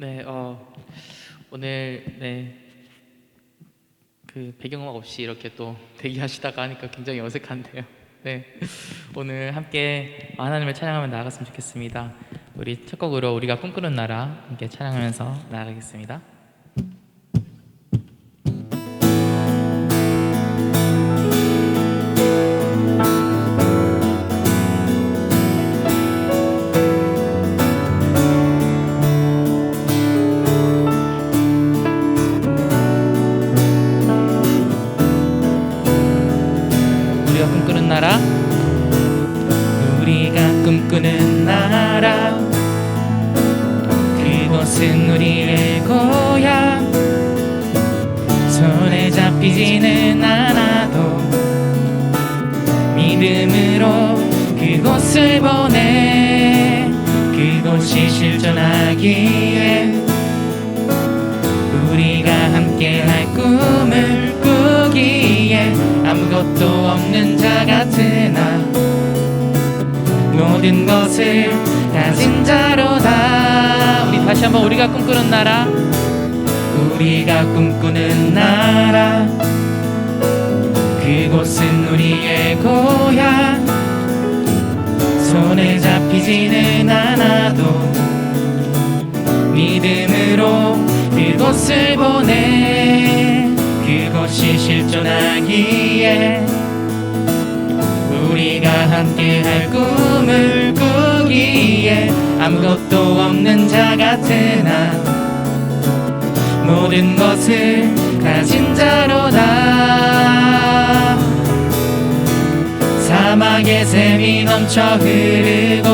네, 오늘 그 배경음악 없이 이렇게 또 대기하시다가 하니까 굉장히 어색한데요. 네, 오늘 함께 하나님을 찬양하며 나아갔으면 좋겠습니다. 우리 첫 곡으로 우리가 꿈꾸는 나라 함께 찬양하면서 나아가겠습니다. 나라, 우리가 꿈꾸는 나라, 그곳은 우리의 고향. 손에 잡히지는 않아도 믿음으로 그곳을 보내. 그곳이 실존하기에 우리가 함께할 꿈을 꾸기에 아무것도 없는 자 같으나 모든 것을 가진 자로다. 우리 다시 한번 우리가 꿈꾸는 나라, 우리가 꿈꾸는 나라, 그곳은 우리의 고향. 손에 잡히지는 않아도 믿음으로 그곳을 보내. 그곳이 실존하기에 우리가 함께할 꿈을 꾸기에 아무것도 없는 자 같으나 모든 것을 가진 자로다. 사막의 샘이 넘쳐 흐르고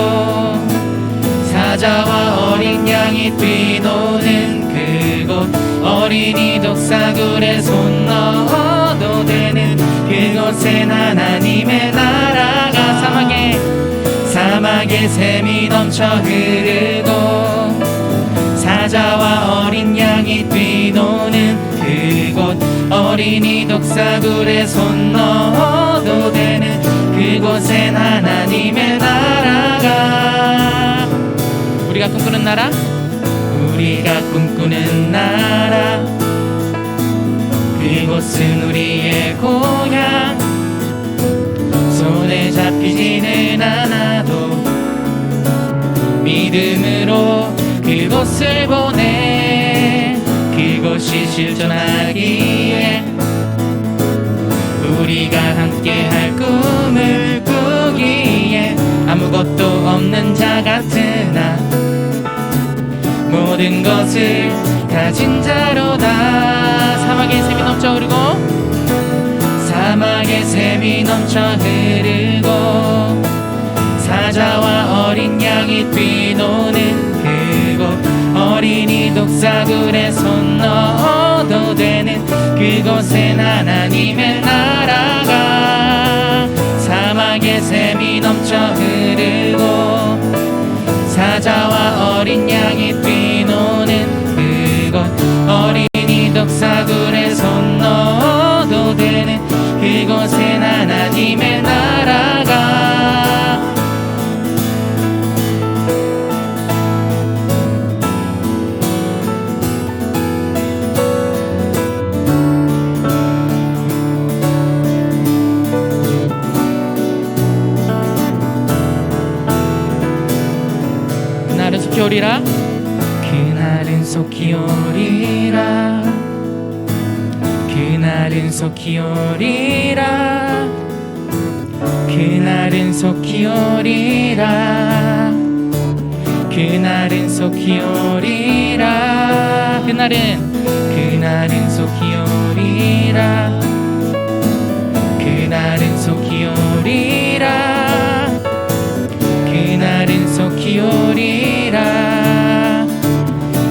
사자와 어린 양이 뛰노는 그곳, 어린이 독사굴에 손 넣어도 되는 그곳엔 하나님의 나라가. 사막의 샘이 넘쳐 흐르고 사자와 어린 양이 뛰노는 그곳, 어린이 독사굴에 손 넣어도 되는 그곳엔 하나님의 나라가. 우리가 꿈꾸는 나라, 우리가 꿈꾸는 나라, 그곳은 우리의 고향. 손에 잡히지는 않아도 믿음으로 그곳을 보내. 그곳이 실존하기에 우리가 함께할 꿈을 꾸기에 아무것도 없는 자 같으나 모든 것을 가진 자로다. 사막의 샘이 넘쳐 흐르고 사막의 샘이 넘쳐 흐르고 사자와 어린 양이 뛰노는 그곳, 어린이 독사굴에 손 넣어도 되는 그곳엔 하나님의 나라가. 사막의 샘이 넘쳐 흐르고 사자와 어린 양이 뛰노는 그곳, 어린이 독사굴에 손 넣어도 되는 그곳엔 하나님의 나라가. 그날은 속히 오리라, 그날은 속히 오리라, 그날은 속히 오리라, 그날은 속히 오리라, 그날은 속히 오리라, 그날은 속히 오리라, 그날은 속히 오리라, 그날은 속히 오리라,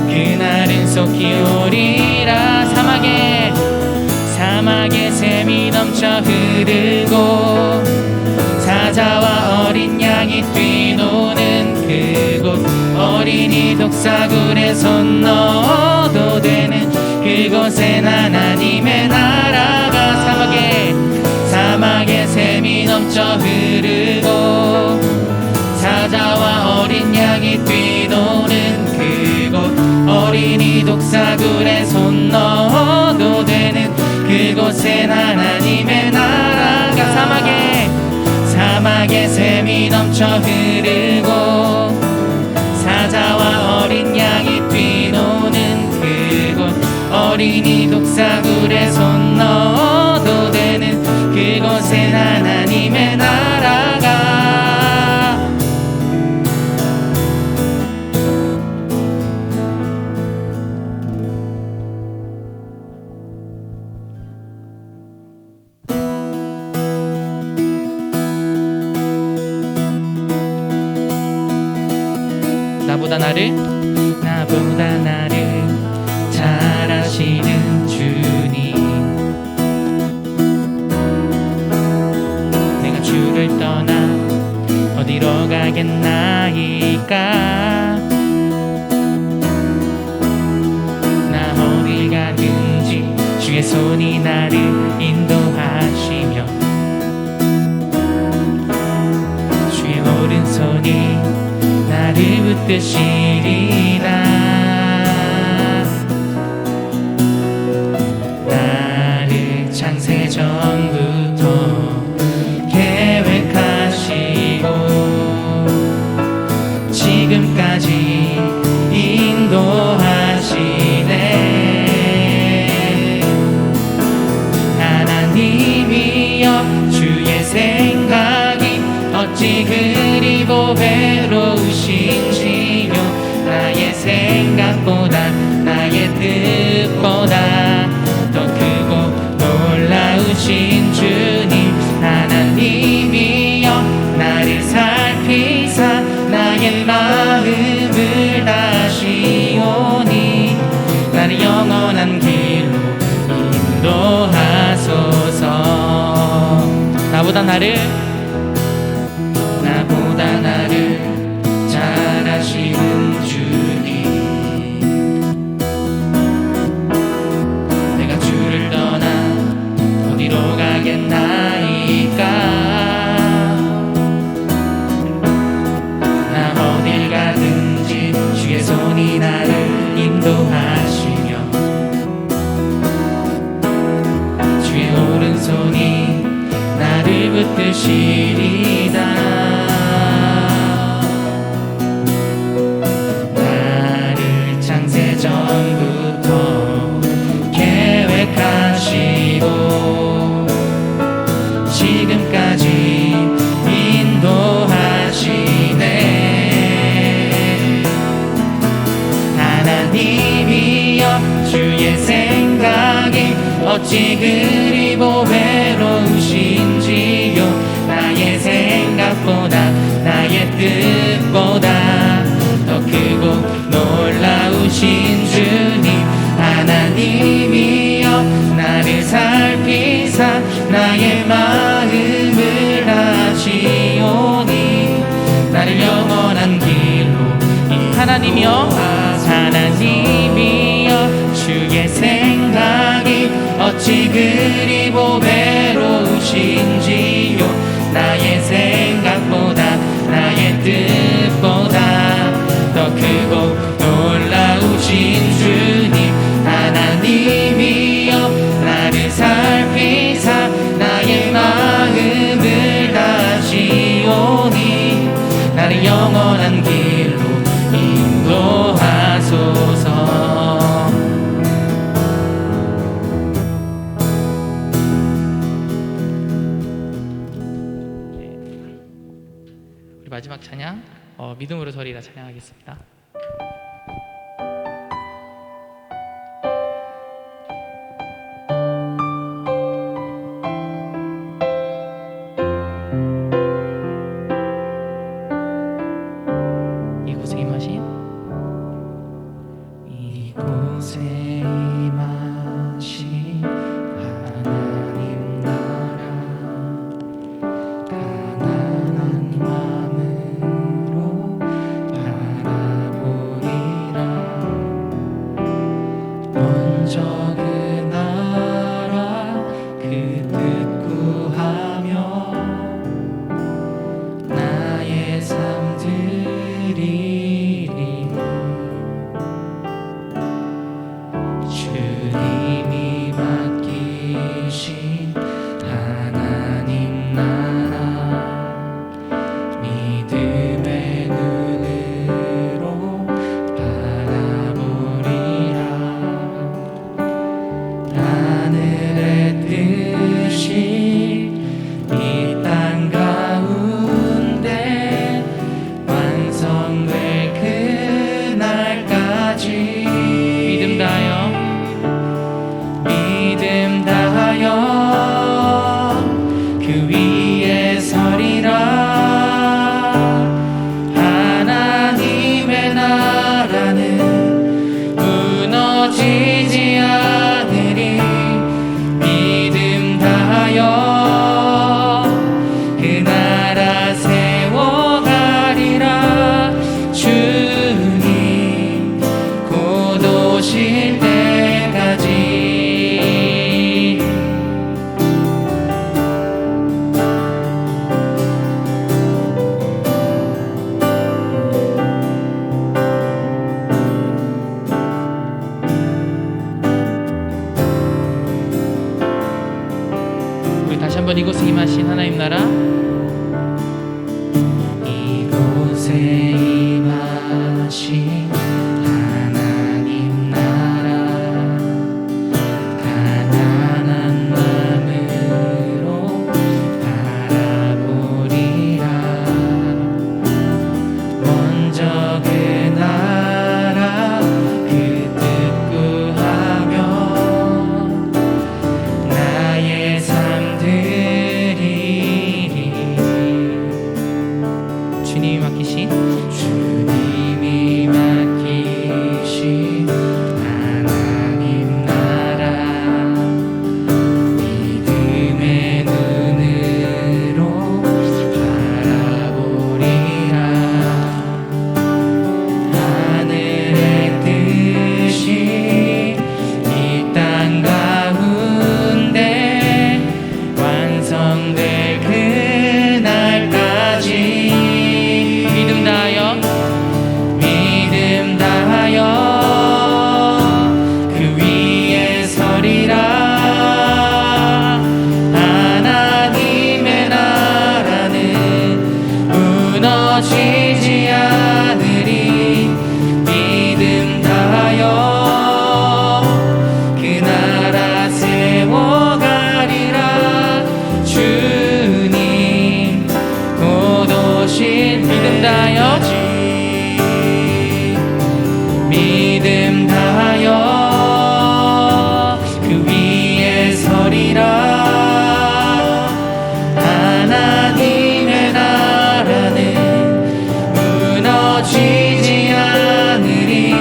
그날은 속히 오리라. 사막의 샘이 넘쳐 흐르고 사자와 어린 양이 뛰노는 그곳, 어린이 독사굴에 손 넣어도 되는 그곳엔 하나님의 나라가. 사막의 샘이 넘쳐 흐르고 사자와 어린 양이 뛰노는 그곳, 어린 어린이 독사굴에 손 넣어도 되는 그곳엔 하나님의 나라가 나보다 나를 잘 아시는 주님, 내가 주를 떠나 어디로 가겠나이까. 나 어딜 가든지 주의 손이 나를 인도하시며 주의 오른손이 나를 붙드시리라. 나를 창세 전부터 계획하시고 지금까지 인도하시네. 하나님이여 주의 생각이 어찌 그리 보배로우신지요. 나의 생각보다 나의 뜻보다 더 크고 놀라우신 주님. 하나님이여 나를 살피사 나의 마음을 아시오니 나를 영원한 길로 인도하소서. 나보다 나를 잘 아시는 주님, 내가 주를 떠나 어디로 가겠나이까. 나 어딜 가든지 주의 손이 나를 인도하시며 주의 오른손이 나를 붙드시리다. 전부터 계획하시고 지금까지 인도하시네. 하나님이여 주의 생각이 어찌 그리 보배로우신지요. 나의 생각보다 나의 뜻보다 더 크고 놀라우신 주님. 하나님이여 나를 살피사 나의 마음을 아시오니 나를 영원한 길로 하나님이여 주의 생각이 어찌 그리 보배로우신지요. 나의 생각보다 나의 뜻보다 더 크고 놀라우신 주님. 하나님이여 나를 살피사 나의 마음을 아시오니 나를 영원한 길로 인도하소서. 우리 마지막 찬양 믿음으로 서리라 찬양하겠습니다. 때까지 믿음 다하여 믿음 다하여 그 위에 서리라. 하나님의 나라는 무너지지 않으리. 믿음 다하여 그 나라 세워가리라. 주님 곧 오실 때까지. 우리 다시 한번 이곳에 임하신 하나님 나라, 이곳에 임하신 하나님 나라. 가난한 마음으로 바라보리라. 먼저 그 나라 그 뜻 구하며 나의 삶 드리리. 주님이 맡기신 주님이 맡기신 하나님 나라. 믿음의 눈으로 바라보리라. 하늘의 뜻이 이 땅 가운데 완성될 그날까지 믿음 다하여 믿음 다하여 그 위에 서리라. 하나님의 나라는 무너지지 않으리. 믿음 다하여 그 나라 세워가리라. 주님 곧 오실 믿음 다하여 믿음 다하여 그 위에 서리라. 하나님의 나라는 무너지지 않으리.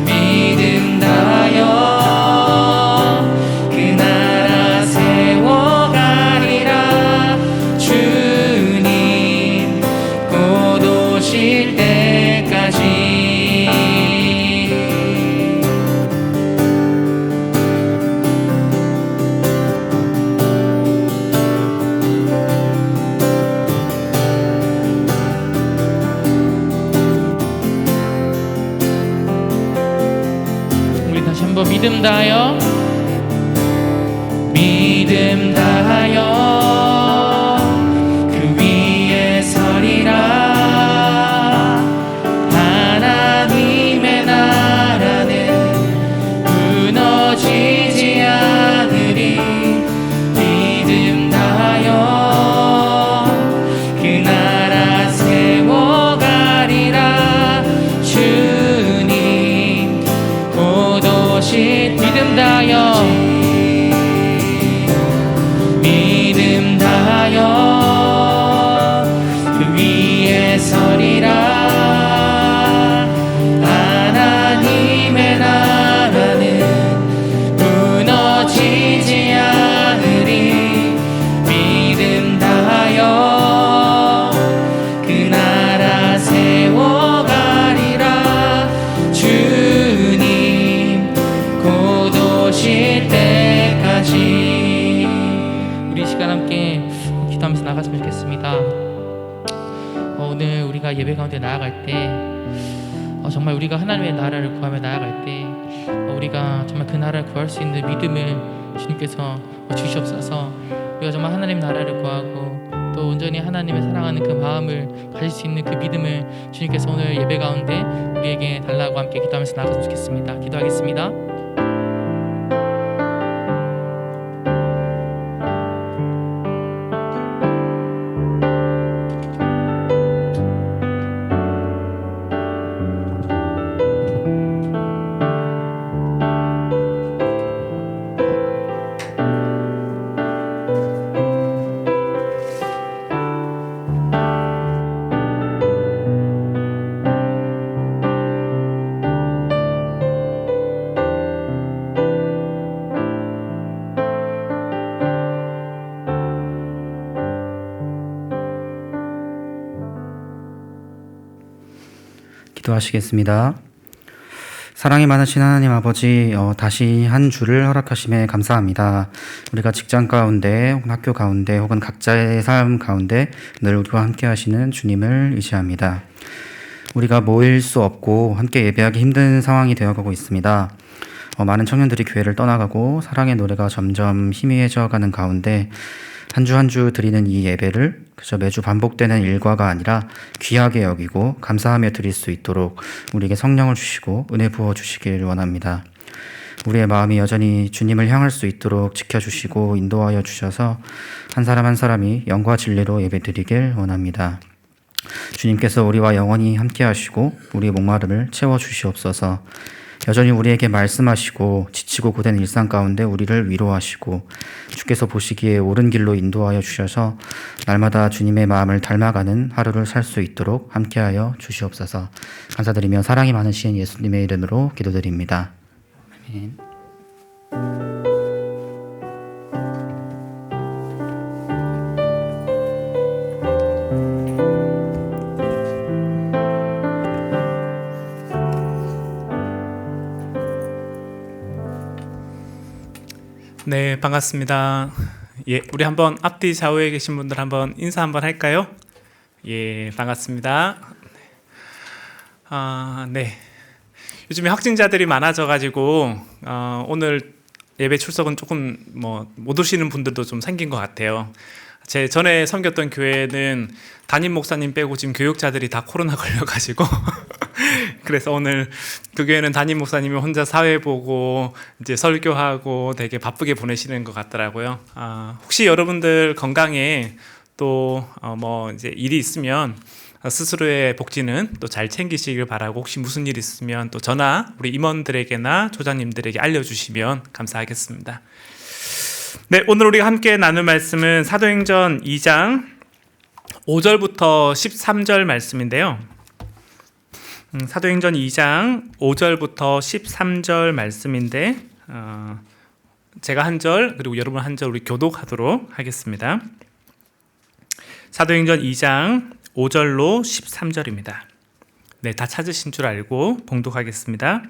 믿음 다하여 그 나라 세워가리라. 주님 곧 오실 때까지. 우리 다시 한번 믿음 다하여 믿음 다하여 그 위에 서리라. 하나님의 나라는 무너지지 않으리. 믿음 다하여 그 나라 세워가리라. 주님 곧 오실 믿음 다하여 믿음 다하여 그 위에 서리라. 하나님의 나라는 무너지지 않으리. 믿음 다하여 그 나라 세워가리라. 주님 곧 오실 때까지. 우리 이 시간 함께 기도하면서 나갔으면 좋겠습니다. 오늘 우리가 예배 가운데 나아갈 때 정말 우리가 하나님의 나라를 구하며 나아갈 때 우리가 정말 그 나라를 구할 수 있는 믿음을 주님께서 주시옵소서. 우리가 정말 하나님 나라를 구하고 또 온전히 하나님을 사랑하는 그 마음을 가질 수 있는 그 믿음을 주님께서 오늘 예배 가운데 우리에게 달라고 함께 기도하면서 나갔으면 좋겠습니다. 기도하겠습니다. 기도하시겠습니다. 사랑이 많으신 하나님 아버지, 다시 한 주를 허락하심에 감사합니다. 우리가 직장 가운데 혹은 학교 가운데 혹은 각자의 삶 가운데 늘 우리와 함께 하시는 주님을 의지합니다. 우리가 모일 수 없고 함께 예배하기 힘든 상황이 되어가고 있습니다. 많은 청년들이 교회를 떠나가고 사랑의 노래가 점점 희미해져 가는 가운데 한 주 한 주 드리는 이 예배를 그저 매주 반복되는 일과가 아니라 귀하게 여기고 감사하며 드릴 수 있도록 우리에게 성령을 주시고 은혜 부어 주시길 원합니다. 우리의 마음이 여전히 주님을 향할 수 있도록 지켜주시고 인도하여 주셔서 한 사람 한 사람이 영과 진리로 예배드리길 원합니다. 주님께서 우리와 영원히 함께 하시고 우리의 목마름을 채워주시옵소서. 여전히 우리에게 말씀하시고 지치고 고된 일상 가운데 우리를 위로하시고 주께서 보시기에 옳은 길로 인도하여 주셔서 날마다 주님의 마음을 닮아가는 하루를 살 수 있도록 함께하여 주시옵소서. 감사드리며 사랑이 많으신 예수님의 이름으로 기도드립니다. 아멘. 네, 반갑습니다. 예, 우리 한번 앞뒤 좌우에 계신 분들 한번 인사 한번 할까요? 예, 반갑습니다. 네. 요즘에 확진자들이 많아져가지고 오늘 예배 출석은 조금 못 오시는 분들도 좀 생긴 것 같아요. 제 전에 섬겼던 교회는 담임 목사님 빼고 지금 교육자들이 다 코로나 걸려가지고 그래서 오늘 그 교회는 담임 목사님이 혼자 사회 보고 이제 설교하고 되게 바쁘게 보내시는 것 같더라고요. 혹시 여러분들 건강에 또 이제 일이 있으면 스스로의 복지는 또 잘 챙기시길 바라고 혹시 무슨 일 있으면 또 저나 우리 임원들에게나 조장님들에게 알려주시면 감사하겠습니다. 네, 오늘 우리가 함께 나눌 말씀은 사도행전 2장 5절부터 13절 말씀인데요. 사도행전 2장 5절부터 13절 말씀인데 제가 한 절 그리고 여러분 한 절 우리 교독하도록 하겠습니다. 사도행전 2장 5절로 13절입니다. 네, 다 찾으신 줄 알고 봉독하겠습니다.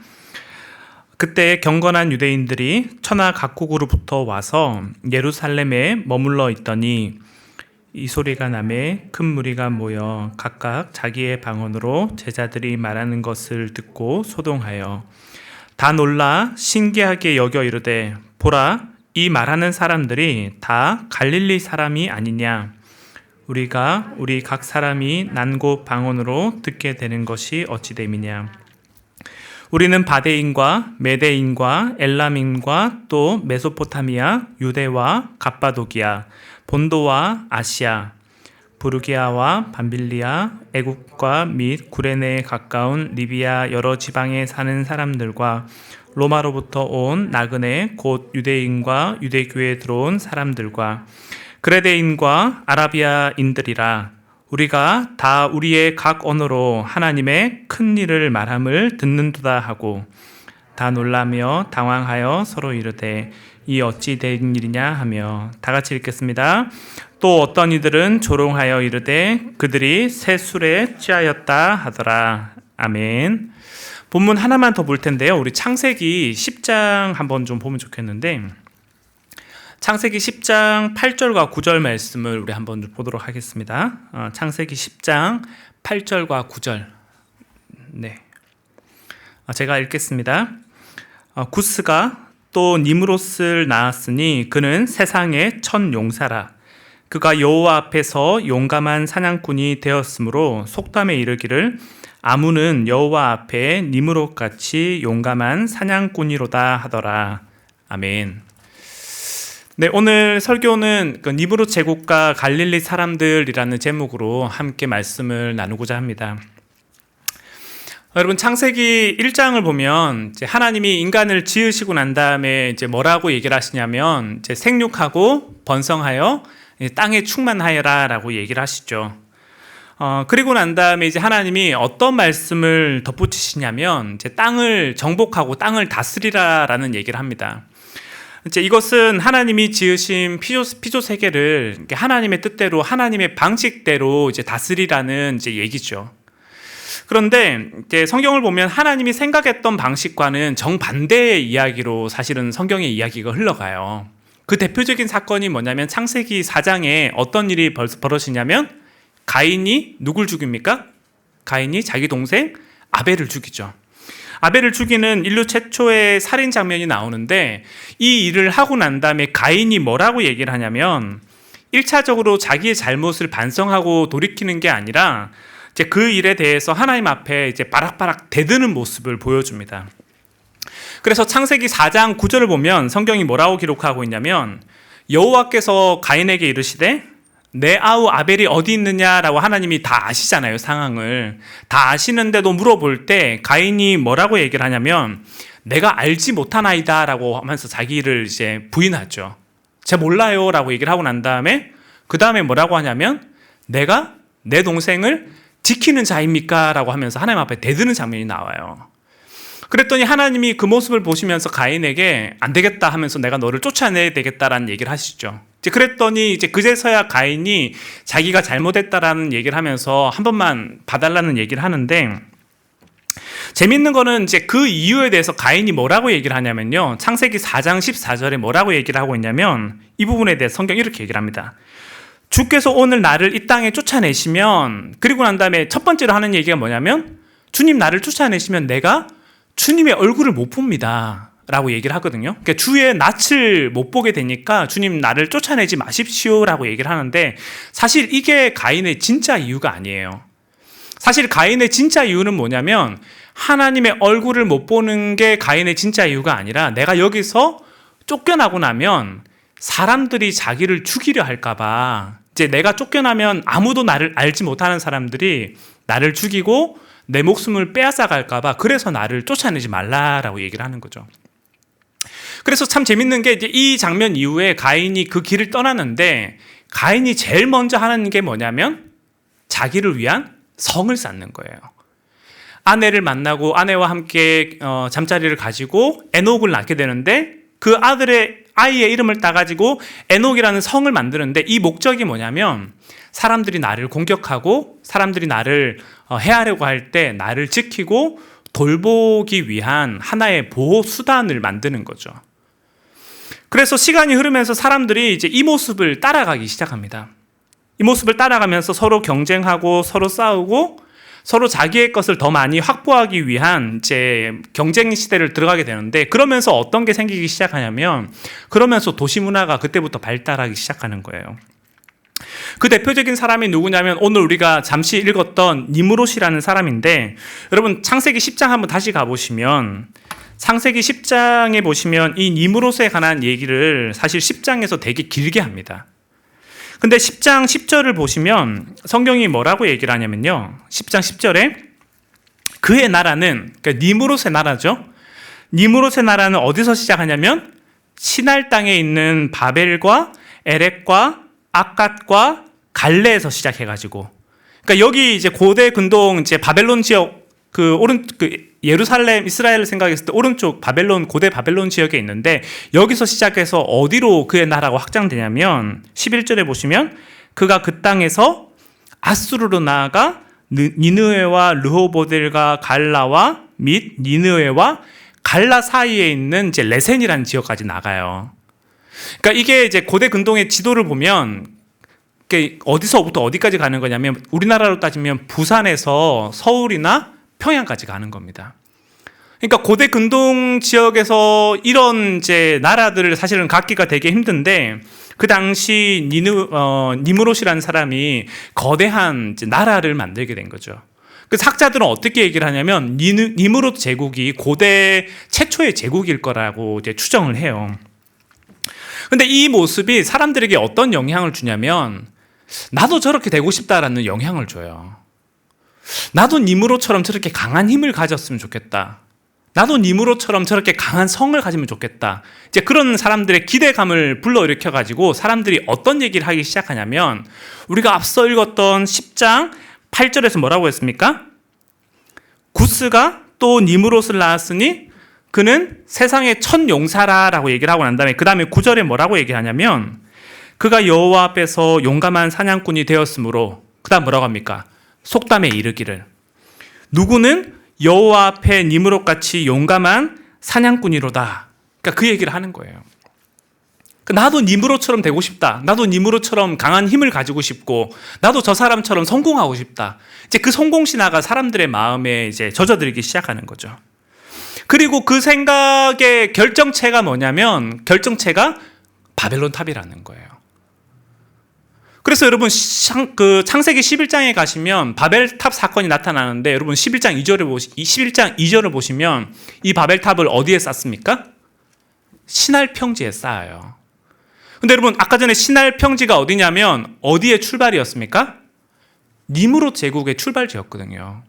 그때 경건한 유대인들이 천하 각국으로부터 와서 예루살렘에 머물러 있더니 이 소리가 나매 큰 무리가 모여 각각 자기의 방언으로 제자들이 말하는 것을 듣고 소동하여 다 놀라 신기하게 여겨 이르되 보라, 이 말하는 사람들이 다 갈릴리 사람이 아니냐. 우리가 우리 각 사람이 난 곳 방언으로 듣게 되는 것이 어찌 됨이냐. 우리는 바데인과 메데인과 엘람인과 또 메소포타미아, 유대와 갑바도기아, 본도와 아시아, 부르기아와 밤빌리아, 애국과 및 구레네에 가까운 리비아 여러 지방에 사는 사람들과 로마로부터 온 나그네 곧 유대인과 유대교에 들어온 사람들과 그레데인과 아라비아인들이라. 우리가 다 우리의 각 언어로 하나님의 큰 일을 말함을 듣는도다 하고 다 놀라며 당황하여 서로 이르되 이 어찌 된 일이냐 하며 다 같이 읽겠습니다. 또 어떤 이들은 조롱하여 이르되 그들이 새 술에 취하였다 하더라. 아멘. 본문 하나만 더 볼 텐데요. 우리 창세기 10장 한번 좀 보면 좋겠는데 창세기 10장 8절과 9절 말씀을 우리 한번 보도록 하겠습니다. 창세기 10장 8절과 9절. 네. 제가 읽겠습니다. 구스가 또 니므롯을 낳았으니 그는 세상의 첫 용사라. 그가 여호와 앞에서 용감한 사냥꾼이 되었으므로 속담에 이르기를 아무는 여호와 앞에 니므롯같이 용감한 사냥꾼이로다 하더라. 아멘. 네, 오늘 설교는 니므롯 제국과 갈릴리 사람들이라는 제목으로 함께 말씀을 나누고자 합니다. 여러분, 창세기 1장을 보면 이제 하나님이 인간을 지으시고 난 다음에 이제 뭐라고 얘기를 하시냐면 이제 생육하고 번성하여 땅에 충만하여라라고 얘기를 하시죠. 그리고 난 다음에 이제 하나님이 어떤 말씀을 덧붙이시냐면 이제 땅을 정복하고 땅을 다스리라라는 얘기를 합니다. 이제 이것은 하나님이 지으신 피조 세계를 하나님의 뜻대로 하나님의 방식대로 이제 다스리라는 이제 얘기죠. 그런데 이제 성경을 보면 하나님이 생각했던 방식과는 정반대의 이야기로 사실은 성경의 이야기가 흘러가요. 그 대표적인 사건이 뭐냐면 창세기 4장에 어떤 일이 벌어지냐면 가인이 누굴 죽입니까? 가인이 자기 동생 아벨을 죽이죠. 아벨을 죽이는 인류 최초의 살인 장면이 나오는데 이 일을 하고 난 다음에 가인이 뭐라고 얘기를 하냐면 1차적으로 자기의 잘못을 반성하고 돌이키는 게 아니라 이제 그 일에 대해서 하나님 앞에 이제 바락바락 대드는 모습을 보여줍니다. 그래서 창세기 4장 9절을 보면 성경이 뭐라고 기록하고 있냐면 여호와께서 가인에게 이르시되 내 아우 아벨이 어디 있느냐라고 하나님이 다 아시잖아요. 상황을 다 아시는데도 물어볼 때 가인이 뭐라고 얘기를 하냐면 내가 알지 못하나이다 라고 하면서 자기를 이제 부인하죠. 제가 몰라요 라고 얘기를 하고 난 다음에 그 다음에 뭐라고 하냐면 내가 내 동생을 지키는 자입니까? 라고 하면서 하나님 앞에 대드는 장면이 나와요. 그랬더니 하나님이 그 모습을 보시면서 가인에게 안 되겠다 하면서 내가 너를 쫓아내야 되겠다라는 얘기를 하시죠. 이제 그랬더니 이제 그제서야 가인이 자기가 잘못했다라는 얘기를 하면서 한 번만 봐달라는 얘기를 하는데 재밌는 거는 이제 그 이유에 대해서 가인이 뭐라고 얘기를 하냐면요. 창세기 4장 14절에 뭐라고 얘기를 하고 있냐면 이 부분에 대해서 성경이 이렇게 얘기를 합니다. 주께서 오늘 나를 이 땅에 쫓아내시면 그리고 난 다음에 첫 번째로 하는 얘기가 뭐냐면 주님 나를 쫓아내시면 내가 주님의 얼굴을 못 봅니다 라고 얘기를 하거든요. 그러니까 주의 낯을 못 보게 되니까 주님 나를 쫓아내지 마십시오 라고 얘기를 하는데 사실 이게 가인의 진짜 이유가 아니에요. 사실 가인의 진짜 이유는 뭐냐면 하나님의 얼굴을 못 보는 게 가인의 진짜 이유가 아니라 내가 여기서 쫓겨나고 나면 사람들이 자기를 죽이려 할까봐 이제 내가 쫓겨나면 아무도 나를 알지 못하는 사람들이 나를 죽이고 내 목숨을 빼앗아 갈까봐 그래서 나를 쫓아내지 말라라고 얘기를 하는 거죠. 그래서 참 재밌는 게 이제 이 장면 이후에 가인이 그 길을 떠나는데 가인이 제일 먼저 하는 게 뭐냐면 자기를 위한 성을 쌓는 거예요. 아내를 만나고 아내와 함께 잠자리를 가지고 에녹을 낳게 되는데 그 아이의 이름을 따가지고 에녹이라는 성을 만드는데 이 목적이 뭐냐면 사람들이 나를 공격하고 사람들이 나를 해하려고 할 때 나를 지키고 돌보기 위한 하나의 보호 수단을 만드는 거죠. 그래서 시간이 흐르면서 사람들이 이제 이 모습을 따라가기 시작합니다. 이 모습을 따라가면서 서로 경쟁하고 서로 싸우고 서로 자기의 것을 더 많이 확보하기 위한 이제 경쟁 시대를 들어가게 되는데 그러면서 어떤 게 생기기 시작하냐면 그러면서 도시 문화가 그때부터 발달하기 시작하는 거예요. 그 대표적인 사람이 누구냐면 오늘 우리가 잠시 읽었던 니므롯이라는 사람인데 여러분 창세기 10장 한번 다시 가보시면 창세기 10장에 보시면 이 니므롯에 관한 얘기를 사실 10장에서 되게 길게 합니다. 근데 10장 10절을 보시면 성경이 뭐라고 얘기를 하냐면요. 10장 10절에 그의 나라는 그러니까 니므롯의 나라죠. 니므롯의 나라는 어디서 시작하냐면 시날 땅에 있는 바벨과 에렉과 아갓과 갈레에서 시작해가지고 그러니까 여기 이제 고대 근동 이제 바벨론 지역 그 예루살렘 이스라엘을 생각했을 때 오른쪽 바벨론 고대 바벨론 지역에 있는데 여기서 시작해서 어디로 그의 나라가 확장되냐면 11절에 보시면 그가 그 땅에서 아수르로 나아가 니느웨와 르호보델과 갈라와 및 니느웨와 갈라 사이에 있는 이제 레센이라는 지역까지 나가요. 그러니까 이게 이제 고대 근동의 지도를 보면 어디서부터 어디까지 가는 거냐면 우리나라로 따지면 부산에서 서울이나 평양까지 가는 겁니다. 그러니까 고대 근동 지역에서 이런 이제 나라들을 사실은 갖기가 되게 힘든데 그 당시 니므롯이라는 사람이 거대한 이제 나라를 만들게 된 거죠. 그래서 학자들은 어떻게 얘기를 하냐면 니므롯 제국이 고대 최초의 제국일 거라고 이제 추정을 해요. 근데 이 모습이 사람들에게 어떤 영향을 주냐면 나도 저렇게 되고 싶다라는 영향을 줘요. 나도 니므롯처럼 저렇게 강한 힘을 가졌으면 좋겠다. 나도 니므롯처럼 저렇게 강한 성을 가지면 좋겠다. 이제 그런 사람들의 기대감을 불러일으켜가지고 사람들이 어떤 얘기를 하기 시작하냐면 우리가 앞서 읽었던 10장 8절에서 뭐라고 했습니까? 구스가 또 니므롯을 낳았으니 그는 세상의 첫 용사라라고 얘기를 하고 난 다음에 그 다음에 9절에 뭐라고 얘기하냐면 그가 여호와 앞에서 용감한 사냥꾼이 되었으므로 그 다음 뭐라고 합니까? 속담에 이르기를 누구는 여호와 앞에 니므롯 같이 용감한 사냥꾼이로다. 그러니까 그 얘기를 하는 거예요. 나도 니므롯처럼 되고 싶다. 나도 니므롯처럼 강한 힘을 가지고 싶고, 나도 저 사람처럼 성공하고 싶다. 이제 그 성공 신화가 사람들의 마음에 이제 젖어들기 시작하는 거죠. 그리고 그 생각의 결정체가 뭐냐면, 결정체가 바벨론 탑이라는 거예요. 그래서 여러분 창세기 11장에 가시면 바벨탑 사건이 나타나는데, 여러분 11장 2절을 보시면 이 바벨탑을 어디에 쌓습니까? 시날 평지에 쌓아요. 근데 여러분 아까 전에 시날 평지가 어디냐면 어디의 출발이었습니까? 니므롯 제국의 출발지였거든요.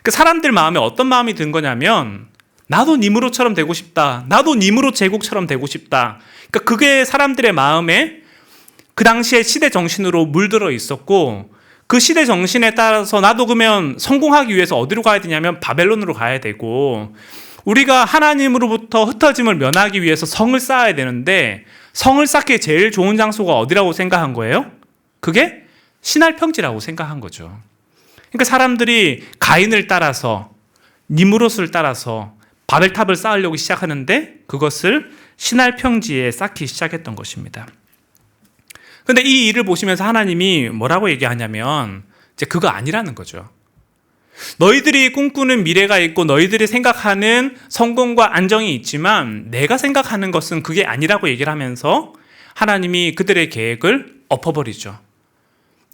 그 사람들 마음에 어떤 마음이 든 거냐면, 나도 니므롯처럼 되고 싶다. 나도 니므롯 제국처럼 되고 싶다. 그러니까 그게 사람들의 마음에 그 당시에 시대 정신으로 물들어 있었고, 그 시대 정신에 따라서 나도 그러면 성공하기 위해서 어디로 가야 되냐면 바벨론으로 가야 되고, 우리가 하나님으로부터 흩어짐을 면하기 위해서 성을 쌓아야 되는데, 성을 쌓기에 제일 좋은 장소가 어디라고 생각한 거예요? 그게 시날 평지라고 생각한 거죠. 그러니까 사람들이 가인을 따라서, 니므롯을 따라서 바벨탑을 쌓으려고 시작하는데, 그것을 시날 평지에 쌓기 시작했던 것입니다. 근데 이 일을 보시면서 하나님이 뭐라고 얘기하냐면, 이제 그거 아니라는 거죠. 너희들이 꿈꾸는 미래가 있고 너희들이 생각하는 성공과 안정이 있지만 내가 생각하는 것은 그게 아니라고 얘기를 하면서 하나님이 그들의 계획을 엎어버리죠.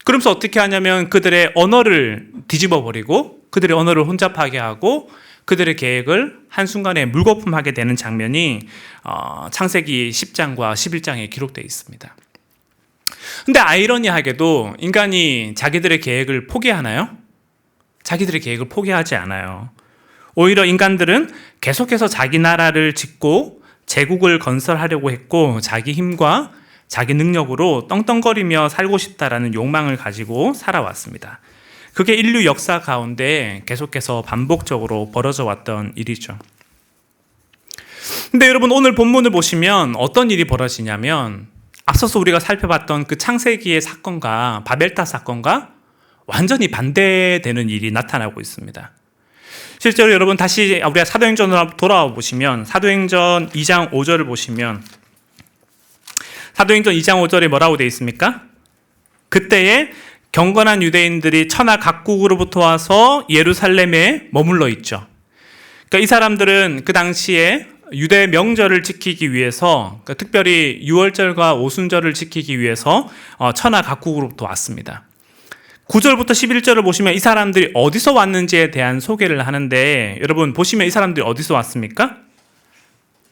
그러면서 어떻게 하냐면 그들의 언어를 뒤집어버리고 그들의 언어를 혼잡하게 하고 그들의 계획을 한순간에 물거품하게 되는 장면이 창세기 10장과 11장에 기록되어 있습니다. 근데 아이러니하게도 인간이 자기들의 계획을 포기하나요? 자기들의 계획을 포기하지 않아요. 오히려 인간들은 계속해서 자기 나라를 짓고 제국을 건설하려고 했고, 자기 힘과 자기 능력으로 떵떵거리며 살고 싶다라는 욕망을 가지고 살아왔습니다. 그게 인류 역사 가운데 계속해서 반복적으로 벌어져 왔던 일이죠. 근데 여러분 오늘 본문을 보시면 어떤 일이 벌어지냐면, 앞서서 우리가 살펴봤던 그 창세기의 사건과 바벨탑 사건과 완전히 반대되는 일이 나타나고 있습니다. 실제로 여러분 다시 우리가 사도행전으로 돌아와 보시면, 사도행전 2장 5절을 보시면, 사도행전 2장 5절에 뭐라고 되어 있습니까? 그때에 경건한 유대인들이 천하 각국으로부터 와서 예루살렘에 머물러 있죠. 그러니까 이 사람들은 그 당시에 유대 명절을 지키기 위해서, 그러니까 특별히 유월절과 오순절을 지키기 위해서 천하 각국으로부터 왔습니다. 9절부터 11절을 보시면 이 사람들이 어디서 왔는지에 대한 소개를 하는데, 여러분 보시면 이 사람들이 어디서 왔습니까?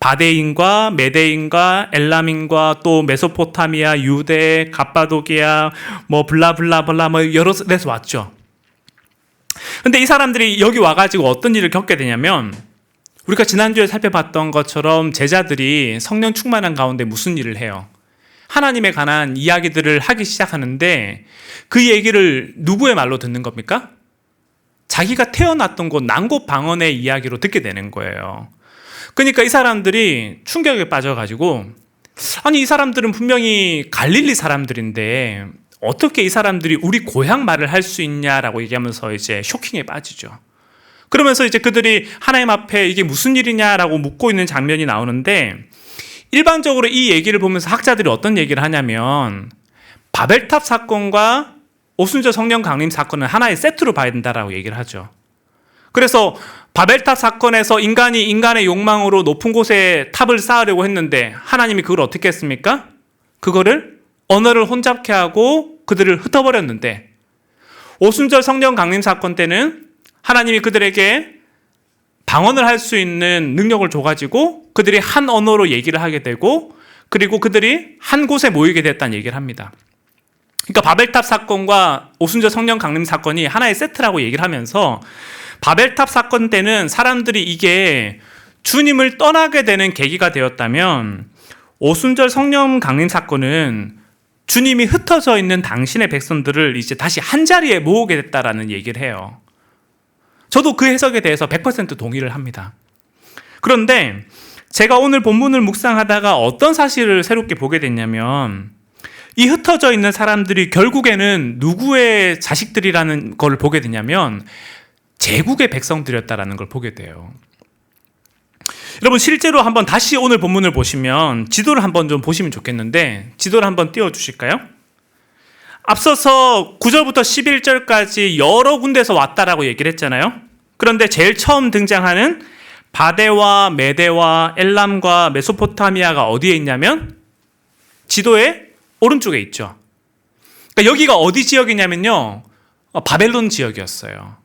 바데인과 메데인과 엘람인과 또 메소포타미아, 유대, 갑바도기아, 뭐 블라블라블라 뭐 여러 데서 왔죠. 근데 이 사람들이 여기 와가지고 어떤 일을 겪게 되냐면, 우리가 지난주에 살펴봤던 것처럼 제자들이 성령 충만한 가운데 무슨 일을 해요? 하나님에 관한 이야기들을 하기 시작하는데, 그 얘기를 누구의 말로 듣는 겁니까? 자기가 태어났던 곳 난곳 방언의 이야기로 듣게 되는 거예요. 그러니까 이 사람들이 충격에 빠져가지고, 아니 이 사람들은 분명히 갈릴리 사람들인데 어떻게 이 사람들이 우리 고향 말을 할 수 있냐라고 얘기하면서 이제 쇼킹에 빠지죠. 그러면서 이제 그들이 하나님 앞에 이게 무슨 일이냐라고 묻고 있는 장면이 나오는데, 일반적으로 이 얘기를 보면서 학자들이 어떤 얘기를 하냐면, 바벨탑 사건과 오순절 성령 강림 사건은 하나의 세트로 봐야 된다라고 얘기를 하죠. 그래서 바벨탑 사건에서 인간이 인간의 욕망으로 높은 곳에 탑을 쌓으려고 했는데 하나님이 그걸 어떻게 했습니까? 그거를 언어를 혼잡케 하고 그들을 흩어버렸는데, 오순절 성령 강림 사건 때는 하나님이 그들에게 방언을 할 수 있는 능력을 줘가지고 그들이 한 언어로 얘기를 하게 되고, 그리고 그들이 한 곳에 모이게 됐다는 얘기를 합니다. 그러니까 바벨탑 사건과 오순절 성령 강림 사건이 하나의 세트라고 얘기를 하면서, 바벨탑 사건 때는 사람들이 이게 주님을 떠나게 되는 계기가 되었다면, 오순절 성령 강림 사건은 주님이 흩어져 있는 당신의 백성들을 이제 다시 한 자리에 모으게 됐다라는 얘기를 해요. 저도 그 해석에 대해서 100% 동의를 합니다. 그런데 제가 오늘 본문을 묵상하다가 어떤 사실을 새롭게 보게 됐냐면, 이 흩어져 있는 사람들이 결국에는 누구의 자식들이라는 걸 보게 되냐면 제국의 백성들이었다라는 걸 보게 돼요. 여러분 실제로 한번 다시 오늘 본문을 보시면 지도를 한번 좀 보시면 좋겠는데 지도를 한번 띄워 주실까요? 앞서서 9절부터 11절까지 여러 군데에서 왔다라고 얘기를 했잖아요. 그런데 제일 처음 등장하는 바데와 메데와 엘람과 메소포타미아가 어디에 있냐면 지도의 오른쪽에 있죠. 그러니까 여기가 어디 지역이냐면요, 바벨론 지역이었어요.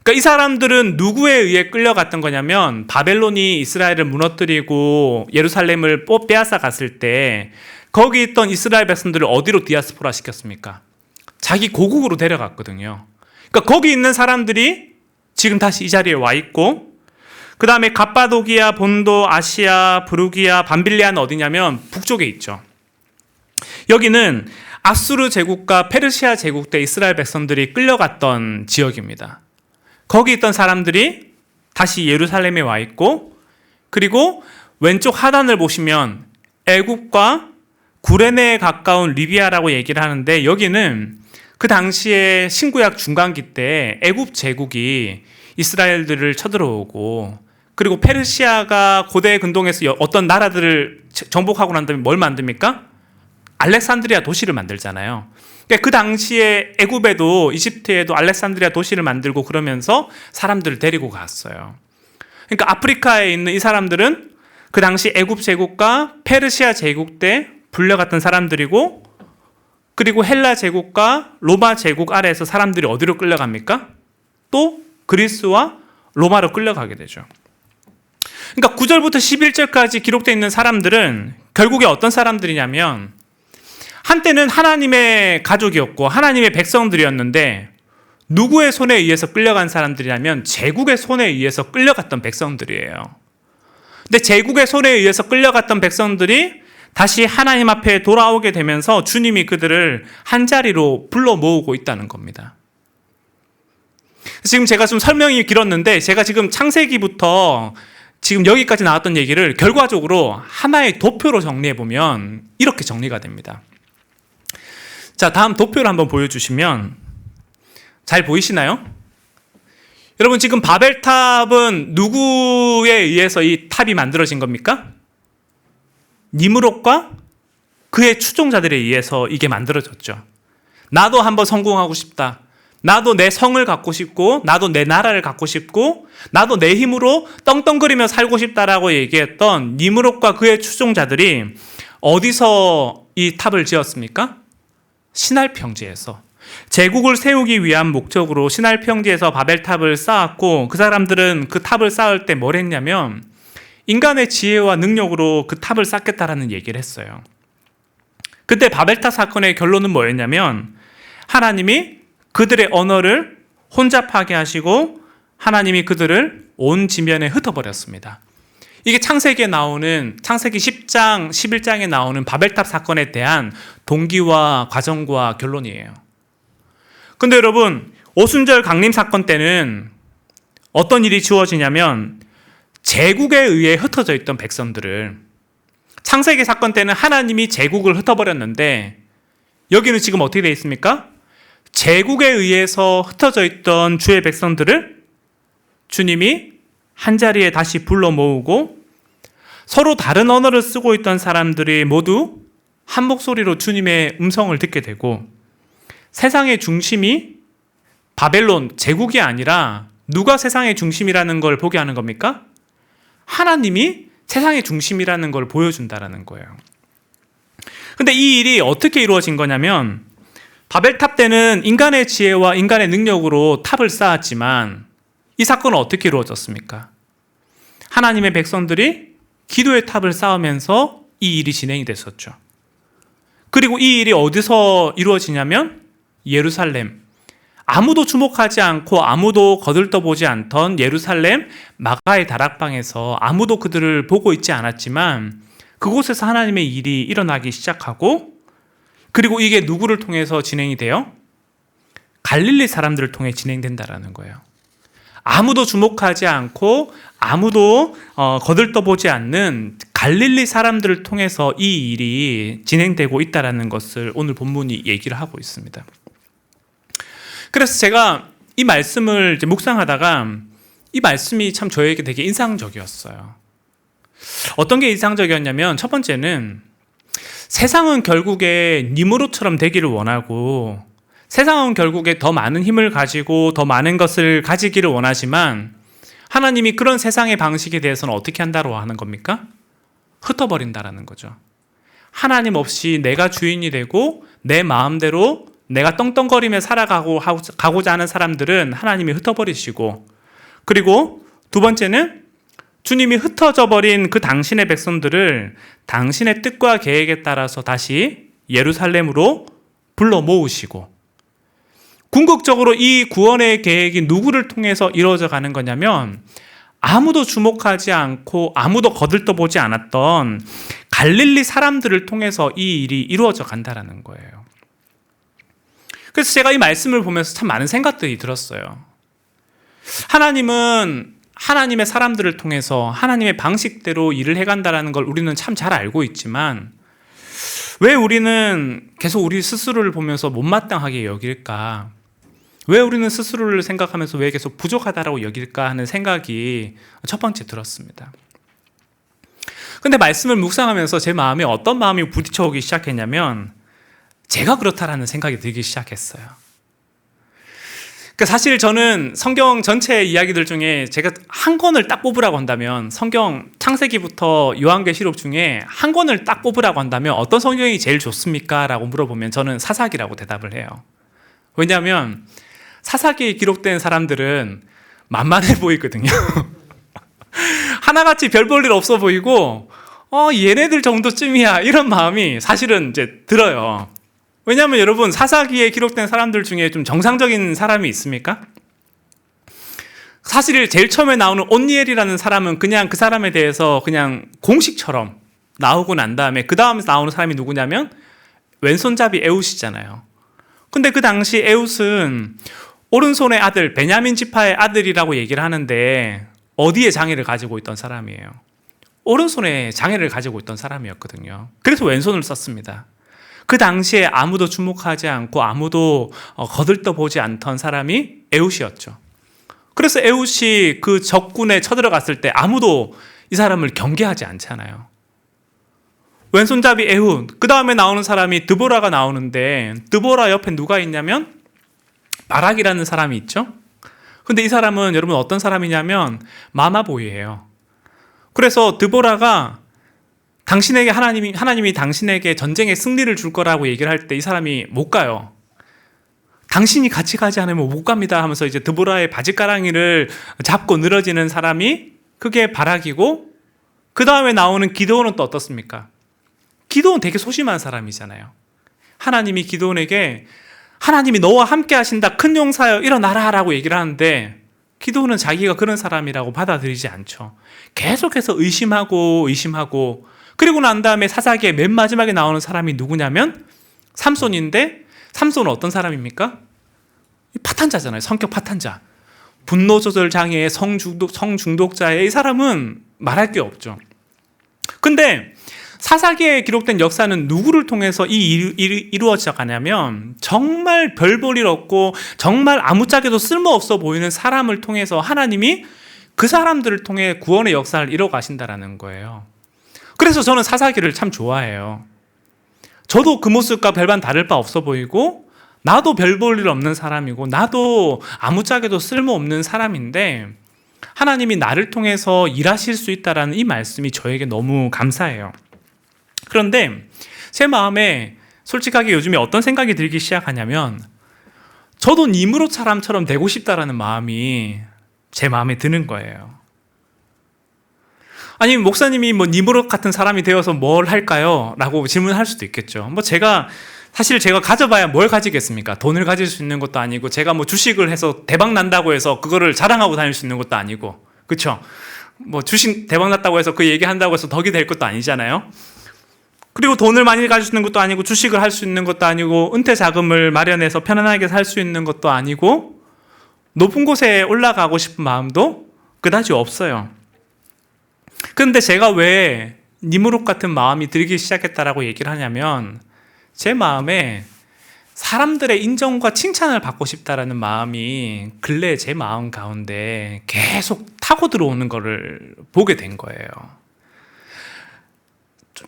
그러니까 이 사람들은 누구에 의해 끌려갔던 거냐면 바벨론이 이스라엘을 무너뜨리고 예루살렘을 빼앗아 갔을 때 거기 있던 이스라엘 백성들을 어디로 디아스포라 시켰습니까? 자기 고국으로 데려갔거든요. 그러니까 거기 있는 사람들이 지금 다시 이 자리에 와 있고, 그 다음에 갑바도기아, 본도, 아시아, 브루기아, 밤빌리아는 어디냐면 북쪽에 있죠. 여기는 아수르 제국과 페르시아 제국 때 이스라엘 백성들이 끌려갔던 지역입니다. 거기 있던 사람들이 다시 예루살렘에 와 있고, 그리고 왼쪽 하단을 보시면 애굽과 구레네에 가까운 리비아라고 얘기를 하는데, 여기는 그 당시에 신구약 중간기 때 애굽 제국이 이스라엘들을 쳐들어오고, 그리고 페르시아가 고대 근동에서 어떤 나라들을 정복하고 난 다음에 뭘 만듭니까? 알렉산드리아 도시를 만들잖아요. 그러니까 그 당시에 애굽에도 이집트에도 알렉산드리아 도시를 만들고 그러면서 사람들을 데리고 갔어요. 그러니까 아프리카에 있는 이 사람들은 그 당시 애굽 제국과 페르시아 제국 때 불려갔던 사람들이고, 그리고 헬라 제국과 로마 제국 아래에서 사람들이 어디로 끌려갑니까? 또 그리스와 로마로 끌려가게 되죠. 그러니까 9절부터 11절까지 기록되어 있는 사람들은 결국에 어떤 사람들이냐면, 한때는 하나님의 가족이었고 하나님의 백성들이었는데 누구의 손에 의해서 끌려간 사람들이냐면 제국의 손에 의해서 끌려갔던 백성들이에요. 근데 제국의 손에 의해서 끌려갔던 백성들이 다시 하나님 앞에 돌아오게 되면서 주님이 그들을 한자리로 불러 모으고 있다는 겁니다. 지금 제가 좀 설명이 길었는데, 제가 지금 창세기부터 지금 여기까지 나왔던 얘기를 결과적으로 하나의 도표로 정리해보면 이렇게 정리가 됩니다. 자, 다음 도표를 한번 보여주시면 잘 보이시나요? 여러분 지금 바벨탑은 누구에 의해서 이 탑이 만들어진 겁니까? 니므롯과 그의 추종자들에 의해서 이게 만들어졌죠. 나도 한번 성공하고 싶다. 나도 내 성을 갖고 싶고, 나도 내 나라를 갖고 싶고, 나도 내 힘으로 떵떵거리며 살고 싶다라고 얘기했던 니므롯과 그의 추종자들이 어디서 이 탑을 지었습니까? 시날 평지에서. 제국을 세우기 위한 목적으로 시날 평지에서 바벨탑을 쌓았고, 그 사람들은 그 탑을 쌓을 때 뭘 했냐면 인간의 지혜와 능력으로 그 탑을 쌓겠다라는 얘기를 했어요. 그때 바벨탑 사건의 결론은 뭐였냐면, 하나님이 그들의 언어를 혼잡하게 하시고 하나님이 그들을 온 지면에 흩어버렸습니다. 이게 창세기에 나오는, 창세기 10장, 11장에 나오는 바벨탑 사건에 대한 동기와 과정과 결론이에요. 근데 여러분, 오순절 강림 사건 때는 어떤 일이 주어지냐면, 제국에 의해 흩어져 있던 백성들을, 창세기 사건 때는 하나님이 제국을 흩어버렸는데, 여기는 지금 어떻게 되어 있습니까? 제국에 의해서 흩어져 있던 주의 백성들을 주님이 한자리에 다시 불러 모으고, 서로 다른 언어를 쓰고 있던 사람들이 모두 한 목소리로 주님의 음성을 듣게 되고, 세상의 중심이 바벨론 제국이 아니라 누가 세상의 중심이라는 걸 보게 하는 겁니까? 하나님이 세상의 중심이라는 걸 보여준다라는 거예요. 근데 이 일이 어떻게 이루어진 거냐면, 바벨탑 때는 인간의 지혜와 인간의 능력으로 탑을 쌓았지만 이 사건은 어떻게 이루어졌습니까? 하나님의 백성들이 기도의 탑을 쌓으면서 이 일이 진행이 됐었죠. 그리고 이 일이 어디서 이루어지냐면 예루살렘, 아무도 주목하지 않고 아무도 거들떠보지 않던 예루살렘 마가의 다락방에서 아무도 그들을 보고 있지 않았지만 그곳에서 하나님의 일이 일어나기 시작하고, 그리고 이게 누구를 통해서 진행이 돼요? 갈릴리 사람들을 통해 진행된다라는 거예요. 아무도 주목하지 않고 아무도 거들떠보지 않는 갈릴리 사람들을 통해서 이 일이 진행되고 있다라는 것을 오늘 본문이 얘기를 하고 있습니다. 그래서 제가 이 말씀을 이제 묵상하다가 이 말씀이 참 저에게 되게 인상적이었어요. 어떤 게 인상적이었냐면 첫 번째는 세상은 결국에 니무롯처럼 되기를 원하고 세상은 결국에 더 많은 힘을 가지고 더 많은 것을 가지기를 원하지만 하나님이 그런 세상의 방식에 대해서는 어떻게 한다고 하는 겁니까? 흩어버린다라는 거죠. 하나님 없이 내가 주인이 되고 내 마음대로 내가 떵떵거리며 가고자 하는 사람들은 하나님이 흩어버리시고, 그리고 두 번째는 주님이 흩어져 버린 그 당신의 백성들을 당신의 뜻과 계획에 따라서 다시 예루살렘으로 불러 모으시고, 궁극적으로 이 구원의 계획이 누구를 통해서 이루어져 가는 거냐면 아무도 주목하지 않고 아무도 거들떠보지 않았던 갈릴리 사람들을 통해서 이 일이 이루어져 간다라는 거예요. 그래서 제가 이 말씀을 보면서 참 많은 생각들이 들었어요. 하나님은 하나님의 사람들을 통해서 하나님의 방식대로 일을 해간다는 걸 우리는 참 잘 알고 있지만 왜 우리는 계속 우리 스스로를 보면서 못마땅하게 여길까? 왜 우리는 스스로를 생각하면서 왜 계속 부족하다라고 여길까 하는 생각이 첫 번째 들었습니다. 근데 말씀을 묵상하면서 제 마음에 어떤 마음이 부딪혀오기 시작했냐면 제가 그렇다라는 생각이 들기 시작했어요. 그러니까 사실 저는 성경 전체 이야기들 중에 제가 한 권을 딱 뽑으라고 한다면 성경 창세기부터 요한계시록 중에 한 권을 딱 뽑으라고 한다면 어떤 성경이 제일 좋습니까? 라고 물어보면 저는 사사기라고 대답을 해요. 왜냐하면 사사기에 기록된 사람들은 만만해 보이거든요. 하나같이 별 볼 일 없어 보이고 얘네들 정도쯤이야 이런 마음이 사실은 이제 들어요. 왜냐하면 여러분 사사기에 기록된 사람들 중에 좀 정상적인 사람이 있습니까? 사실 제일 처음에 나오는 온니엘이라는 사람은 그냥 그 사람에 대해서 그냥 공식처럼 나오고 난 다음에 그 다음에 나오는 사람이 누구냐면 왼손잡이 에웃이잖아요. 근데 그 당시 에웃은 오른손의 아들 베냐민 지파의 아들이라고 얘기를 하는데 어디에 장애를 가지고 있던 사람이에요? 오른손에 장애를 가지고 있던 사람이었거든요. 그래서 왼손을 썼습니다. 그 당시에 아무도 주목하지 않고 아무도 거들떠보지 않던 사람이 에웃이었죠. 그래서 에웃이 그 적군에 쳐들어갔을 때 아무도 이 사람을 경계하지 않잖아요. 왼손잡이 에웃, 그 다음에 나오는 사람이 드보라가 나오는데 드보라 옆에 누가 있냐면 바락이라는 사람이 있죠. 근데 이 사람은 여러분 어떤 사람이냐면 마마보이예요. 그래서 드보라가 당신에게 하나님이 당신에게 전쟁에 승리를 줄 거라고 얘기를 할 때 이 사람이 못 가요. 당신이 같이 가지 않으면 못 갑니다 하면서 이제 드보라의 바지가랑이를 잡고 늘어지는 사람이 그게 바락이고, 그 다음에 나오는 기드온은 또 어떻습니까? 기드온 되게 소심한 사람이잖아요. 하나님이 기드온에게 하나님이 너와 함께 하신다, 큰 용사여 일어나라 라고 얘기를 하는데 기드온은 자기가 그런 사람이라고 받아들이지 않죠. 계속해서 의심하고 그리고 난 다음에 사사기에 맨 마지막에 나오는 사람이 누구냐면 삼손인데, 삼손은 어떤 사람입니까? 파탄자잖아요. 성격 파탄자. 분노 조절 장애의 성중독자의 이 사람은 말할 게 없죠. 근데 사사기에 기록된 역사는 누구를 통해서 이 일이 이루어져 가냐면 정말 별 볼 일 없고 정말 아무짝에도 쓸모없어 보이는 사람을 통해서 하나님이 그 사람들을 통해 구원의 역사를 이뤄 가신다라는 거예요. 그래서 저는 사사기를 참 좋아해요. 저도 그 모습과 별반 다를 바 없어 보이고 나도 별 볼 일 없는 사람이고 나도 아무짝에도 쓸모없는 사람인데 하나님이 나를 통해서 일하실 수 있다라는 이 말씀이 저에게 너무 감사해요. 그런데 제 마음에 솔직하게 요즘에 어떤 생각이 들기 시작하냐면 저도 니므롯 사람처럼 되고 싶다라는 마음이 제 마음에 드는 거예요. 아니 목사님이 니므롯 같은 사람이 되어서 뭘 할까요? 라고 질문할 수도 있겠죠. 사실 제가 가져봐야 뭘 가지겠습니까? 돈을 가질 수 있는 것도 아니고 제가 주식을 해서 대박 난다고 해서 그거를 자랑하고 다닐 수 있는 것도 아니고, 그렇죠? 주식 대박 났다고 해서 그 얘기한다고 해서 덕이 될 것도 아니잖아요. 그리고 돈을 많이 가질 수 있는 것도 아니고 주식을 할 수 있는 것도 아니고 은퇴 자금을 마련해서 편안하게 살 수 있는 것도 아니고 높은 곳에 올라가고 싶은 마음도 그다지 없어요. 그런데 제가 왜 니므롯 같은 마음이 들기 시작했다라고 얘기를 하냐면 제 마음에 사람들의 인정과 칭찬을 받고 싶다라는 마음이 근래 제 마음 가운데 계속 타고 들어오는 거를 보게 된 거예요.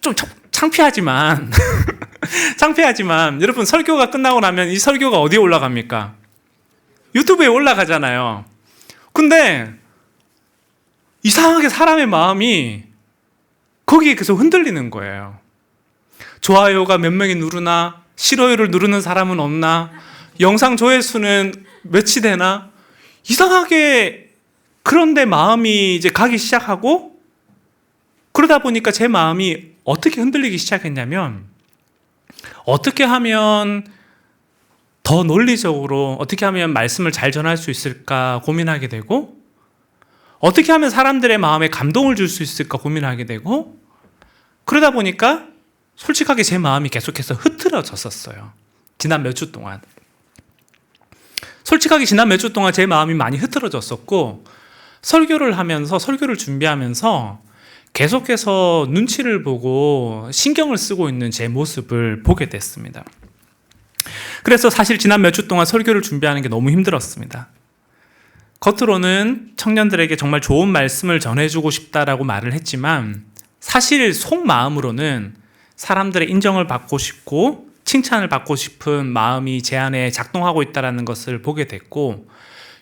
좀 창피하지만 창피하지만 여러분, 설교가 끝나고 나면 이 설교가 어디에 올라갑니까? 유튜브에 올라가잖아요. 근데 이상하게 사람의 마음이 거기에 계속 흔들리는 거예요. 좋아요가 몇 명이 누르나, 싫어요를 누르는 사람은 없나, 영상 조회수는 몇이 되나, 이상하게 그런데 마음이 이제 가기 시작하고, 그러다 보니까 제 마음이 어떻게 흔들리기 시작했냐면, 어떻게 하면 더 논리적으로, 어떻게 하면 말씀을 잘 전할 수 있을까 고민하게 되고, 어떻게 하면 사람들의 마음에 감동을 줄 수 있을까 고민하게 되고, 그러다 보니까 솔직하게 제 마음이 계속해서 흐트러졌었어요. 지난 몇 주 동안. 솔직하게 지난 몇 주 동안 제 마음이 많이 흐트러졌었고, 설교를 하면서, 설교를 준비하면서 계속해서 눈치를 보고 신경을 쓰고 있는 제 모습을 보게 됐습니다. 그래서 사실 지난 몇 주 동안 설교를 준비하는 게 너무 힘들었습니다. 겉으로는 청년들에게 정말 좋은 말씀을 전해주고 싶다라고 말을 했지만, 사실 속마음으로는 사람들의 인정을 받고 싶고 칭찬을 받고 싶은 마음이 제 안에 작동하고 있다는 것을 보게 됐고,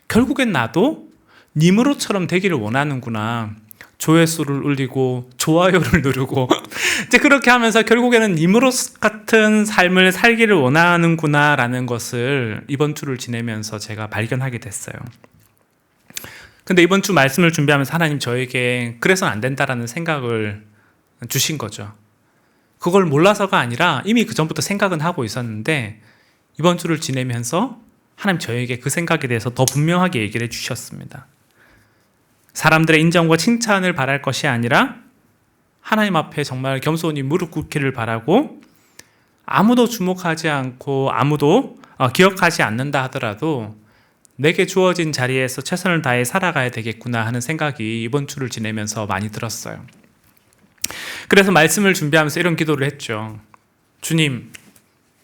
결국엔 나도 니므롯처럼 되기를 원하는구나. 조회수를 올리고 좋아요를 누르고 이제 그렇게 하면서 결국에는 니므롯 같은 삶을 살기를 원하는구나 라는 것을 이번 주를 지내면서 제가 발견하게 됐어요. 근데 이번 주 말씀을 준비하면서 하나님 저에게 그래서는 안 된다라는 생각을 주신 거죠. 그걸 몰라서가 아니라 이미 그 전부터 생각은 하고 있었는데, 이번 주를 지내면서 하나님 저에게 그 생각에 대해서 더 분명하게 얘기를 해주셨습니다. 사람들의 인정과 칭찬을 바랄 것이 아니라 하나님 앞에 정말 겸손히 무릎 꿇기를 바라고, 아무도 주목하지 않고 아무도 기억하지 않는다 하더라도 내게 주어진 자리에서 최선을 다해 살아가야 되겠구나 하는 생각이 이번 주를 지내면서 많이 들었어요. 그래서 말씀을 준비하면서 이런 기도를 했죠. 주님,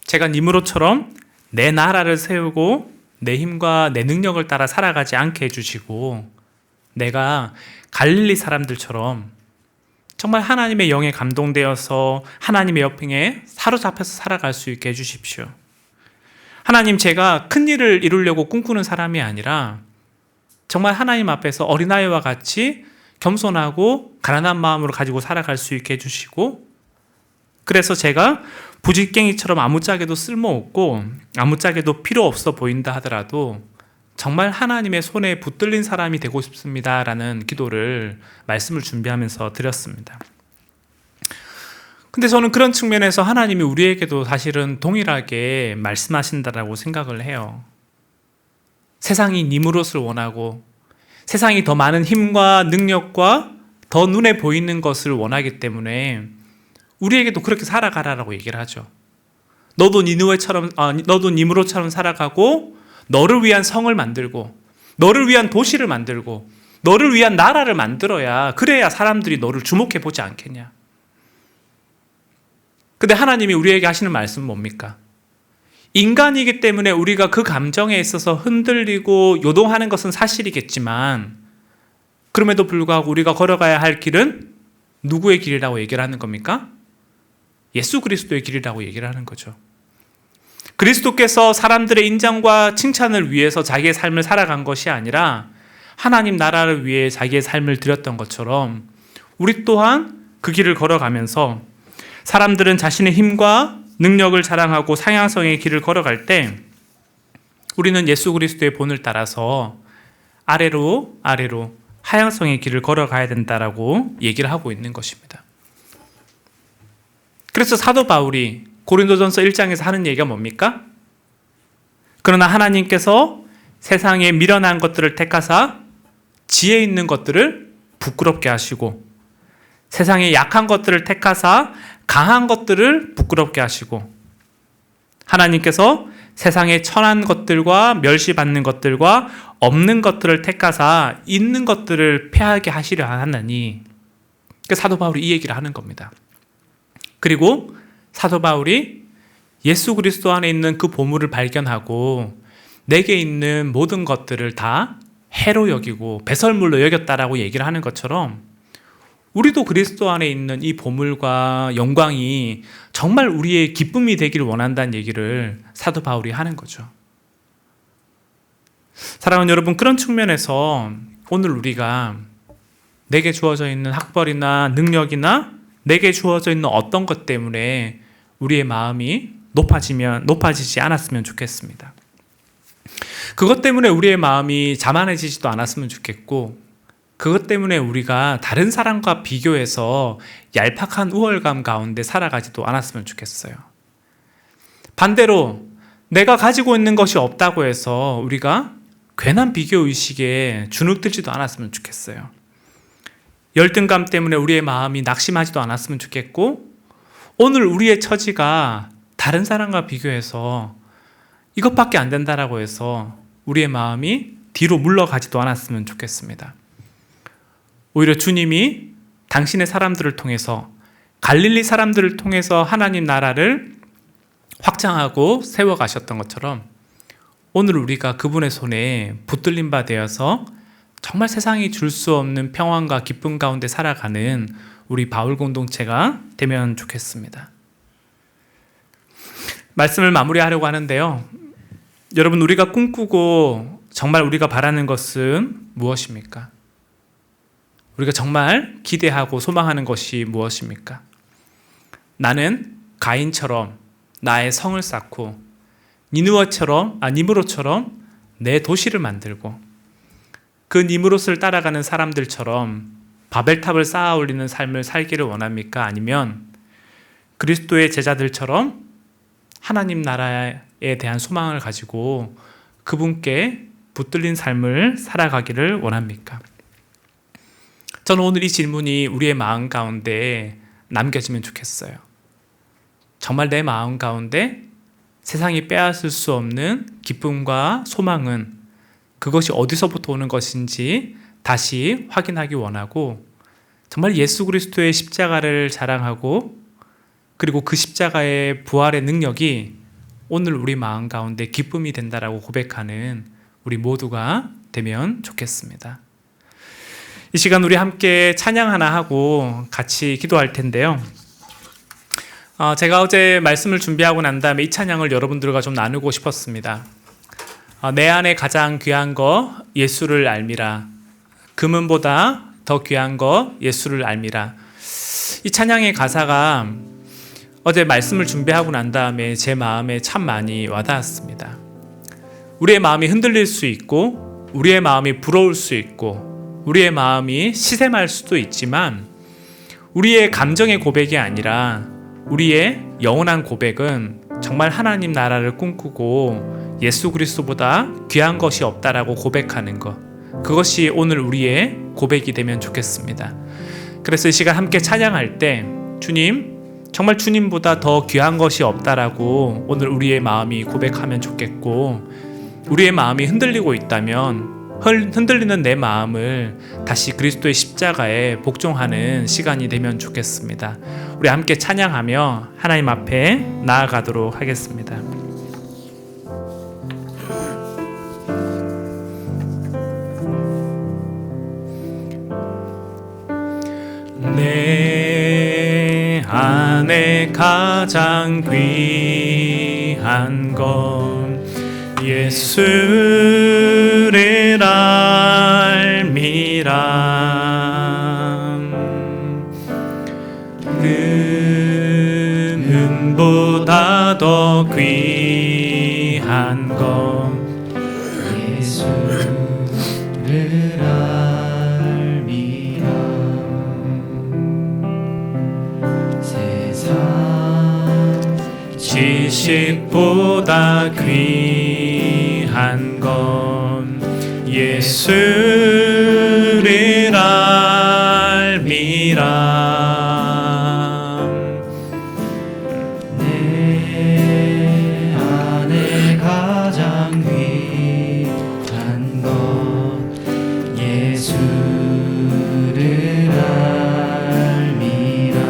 제가 니므롯처럼 내 나라를 세우고 내 힘과 내 능력을 따라 살아가지 않게 해주시고, 내가 갈릴리 사람들처럼 정말 하나님의 영에 감동되어서 하나님의 옆에 사로잡혀서 살아갈 수 있게 해주십시오. 하나님, 제가 큰 일을 이루려고 꿈꾸는 사람이 아니라 정말 하나님 앞에서 어린아이와 같이 겸손하고 가난한 마음으로 가지고 살아갈 수 있게 해주시고, 그래서 제가 부직갱이처럼 아무짝에도 쓸모없고 아무짝에도 필요 없어 보인다 하더라도 정말 하나님의 손에 붙들린 사람이 되고 싶습니다 라는 기도를 말씀을 준비하면서 드렸습니다. 근데 저는 그런 측면에서 하나님이 우리에게도 사실은 동일하게 말씀하신다라고 생각을 해요. 세상이 니므롯을 원하고 세상이 더 많은 힘과 능력과 더 눈에 보이는 것을 원하기 때문에 우리에게도 그렇게 살아가라라고 얘기를 하죠. 너도 니므롯처럼 살아가고, 너를 위한 성을 만들고, 너를 위한 도시를 만들고, 너를 위한 나라를 만들어야, 그래야 사람들이 너를 주목해 보지 않겠냐. 근데 하나님이 우리에게 하시는 말씀은 뭡니까? 인간이기 때문에 우리가 그 감정에 있어서 흔들리고 요동하는 것은 사실이겠지만, 그럼에도 불구하고 우리가 걸어가야 할 길은 누구의 길이라고 얘기를 하는 겁니까? 예수 그리스도의 길이라고 얘기를 하는 거죠. 그리스도께서 사람들의 인정과 칭찬을 위해서 자기의 삶을 살아간 것이 아니라 하나님 나라를 위해 자기의 삶을 드렸던 것처럼, 우리 또한 그 길을 걸어가면서 사람들은 자신의 힘과 능력을 자랑하고 상향성의 길을 걸어갈 때 우리는 예수 그리스도의 본을 따라서 아래로 하향성의 길을 걸어가야 된다라고 얘기를 하고 있는 것입니다. 그래서 사도 바울이 고린도전서 1장에서 하는 얘기가 뭡니까? 그러나 하나님께서 세상에 미련한 것들을 택하사 지혜 있는 것들을 부끄럽게 하시고, 세상에 약한 것들을 택하사 강한 것들을 부끄럽게 하시고, 하나님께서 세상에 천한 것들과 멸시받는 것들과 없는 것들을 택하사 있는 것들을 패하게 하시려 하나니, 사도 바울이 이 얘기를 하는 겁니다. 그리고 사도 바울이 예수 그리스도 안에 있는 그 보물을 발견하고 내게 있는 모든 것들을 다 해로 여기고 배설물로 여겼다라고 얘기를 하는 것처럼 우리도 그리스도 안에 있는 이 보물과 영광이 정말 우리의 기쁨이 되기를 원한다는 얘기를 사도 바울이 하는 거죠. 사랑하는 여러분, 그런 측면에서 오늘 우리가 내게 주어져 있는 학벌이나 능력이나 내게 주어져 있는 어떤 것 때문에 우리의 마음이 높아지지 않았으면 좋겠습니다. 그것 때문에 우리의 마음이 자만해지지도 않았으면 좋겠고, 그것 때문에 우리가 다른 사람과 비교해서 얄팍한 우월감 가운데 살아가지도 않았으면 좋겠어요. 반대로 내가 가지고 있는 것이 없다고 해서 우리가 괜한 비교의식에 주눅들지도 않았으면 좋겠어요. 열등감 때문에 우리의 마음이 낙심하지도 않았으면 좋겠고, 오늘 우리의 처지가 다른 사람과 비교해서 이것밖에 안 된다라고 해서 우리의 마음이 뒤로 물러가지도 않았으면 좋겠습니다. 오히려 주님이 당신의 사람들을 통해서, 갈릴리 사람들을 통해서 하나님 나라를 확장하고 세워가셨던 것처럼 오늘 우리가 그분의 손에 붙들린 바 되어서 정말 세상이 줄 수 없는 평안과 기쁨 가운데 살아가는 우리 바울 공동체가 되면 좋겠습니다. 말씀을 마무리하려고 하는데요. 여러분, 우리가 꿈꾸고 정말 우리가 바라는 것은 무엇입니까? 우리가 정말 기대하고 소망하는 것이 무엇입니까? 나는 가인처럼 나의 성을 쌓고 니므로처럼 내 도시를 만들고 그 니므롯을 따라가는 사람들처럼 바벨탑을 쌓아 올리는 삶을 살기를 원합니까? 아니면 그리스도의 제자들처럼 하나님 나라에 대한 소망을 가지고 그분께 붙들린 삶을 살아가기를 원합니까? 저는 오늘 이 질문이 우리의 마음 가운데 남겨지면 좋겠어요. 정말 내 마음 가운데 세상이 빼앗을 수 없는 기쁨과 소망은 그것이 어디서부터 오는 것인지 다시 확인하기 원하고, 정말 예수 그리스도의 십자가를 자랑하고 그리고 그 십자가의 부활의 능력이 오늘 우리 마음 가운데 기쁨이 된다라고 고백하는 우리 모두가 되면 좋겠습니다. 이 시간 우리 함께 찬양 하나 하고 같이 기도할 텐데요. 제가 어제 말씀을 준비하고 난 다음에 이 찬양을 여러분들과 좀 나누고 싶었습니다. 내 안에 가장 귀한 거 예수를 알미라. 금은보다 더 귀한 거 예수를 알미라. 이 찬양의 가사가 어제 말씀을 준비하고 난 다음에 제 마음에 참 많이 와닿았습니다. 우리의 마음이 흔들릴 수 있고, 우리의 마음이 부러울 수 있고, 우리의 마음이 시샘할 수도 있지만, 우리의 감정의 고백이 아니라 우리의 영원한 고백은 정말 하나님 나라를 꿈꾸고 예수 그리스도보다 귀한 것이 없다라고 고백하는 것, 그것이 오늘 우리의 고백이 되면 좋겠습니다. 그래서 이 시간 함께 찬양할 때 주님, 정말 주님보다 더 귀한 것이 없다라고 오늘 우리의 마음이 고백하면 좋겠고, 우리의 마음이 흔들리고 있다면 흔들리는 내 마음을 다시 그리스도의 십자가에 복종하는 시간이 되면 좋겠습니다. 우리 함께 찬양하며 하나님 앞에 나아가도록 하겠습니다. 내 안에 가장 귀한 건 예수를 알미라. 금은보다 더 귀한 건 예수를 알미라. 세상 지식보다 귀한 건 예수를 알미라. 내 안에 가장 귀한 것 예수를 알미라.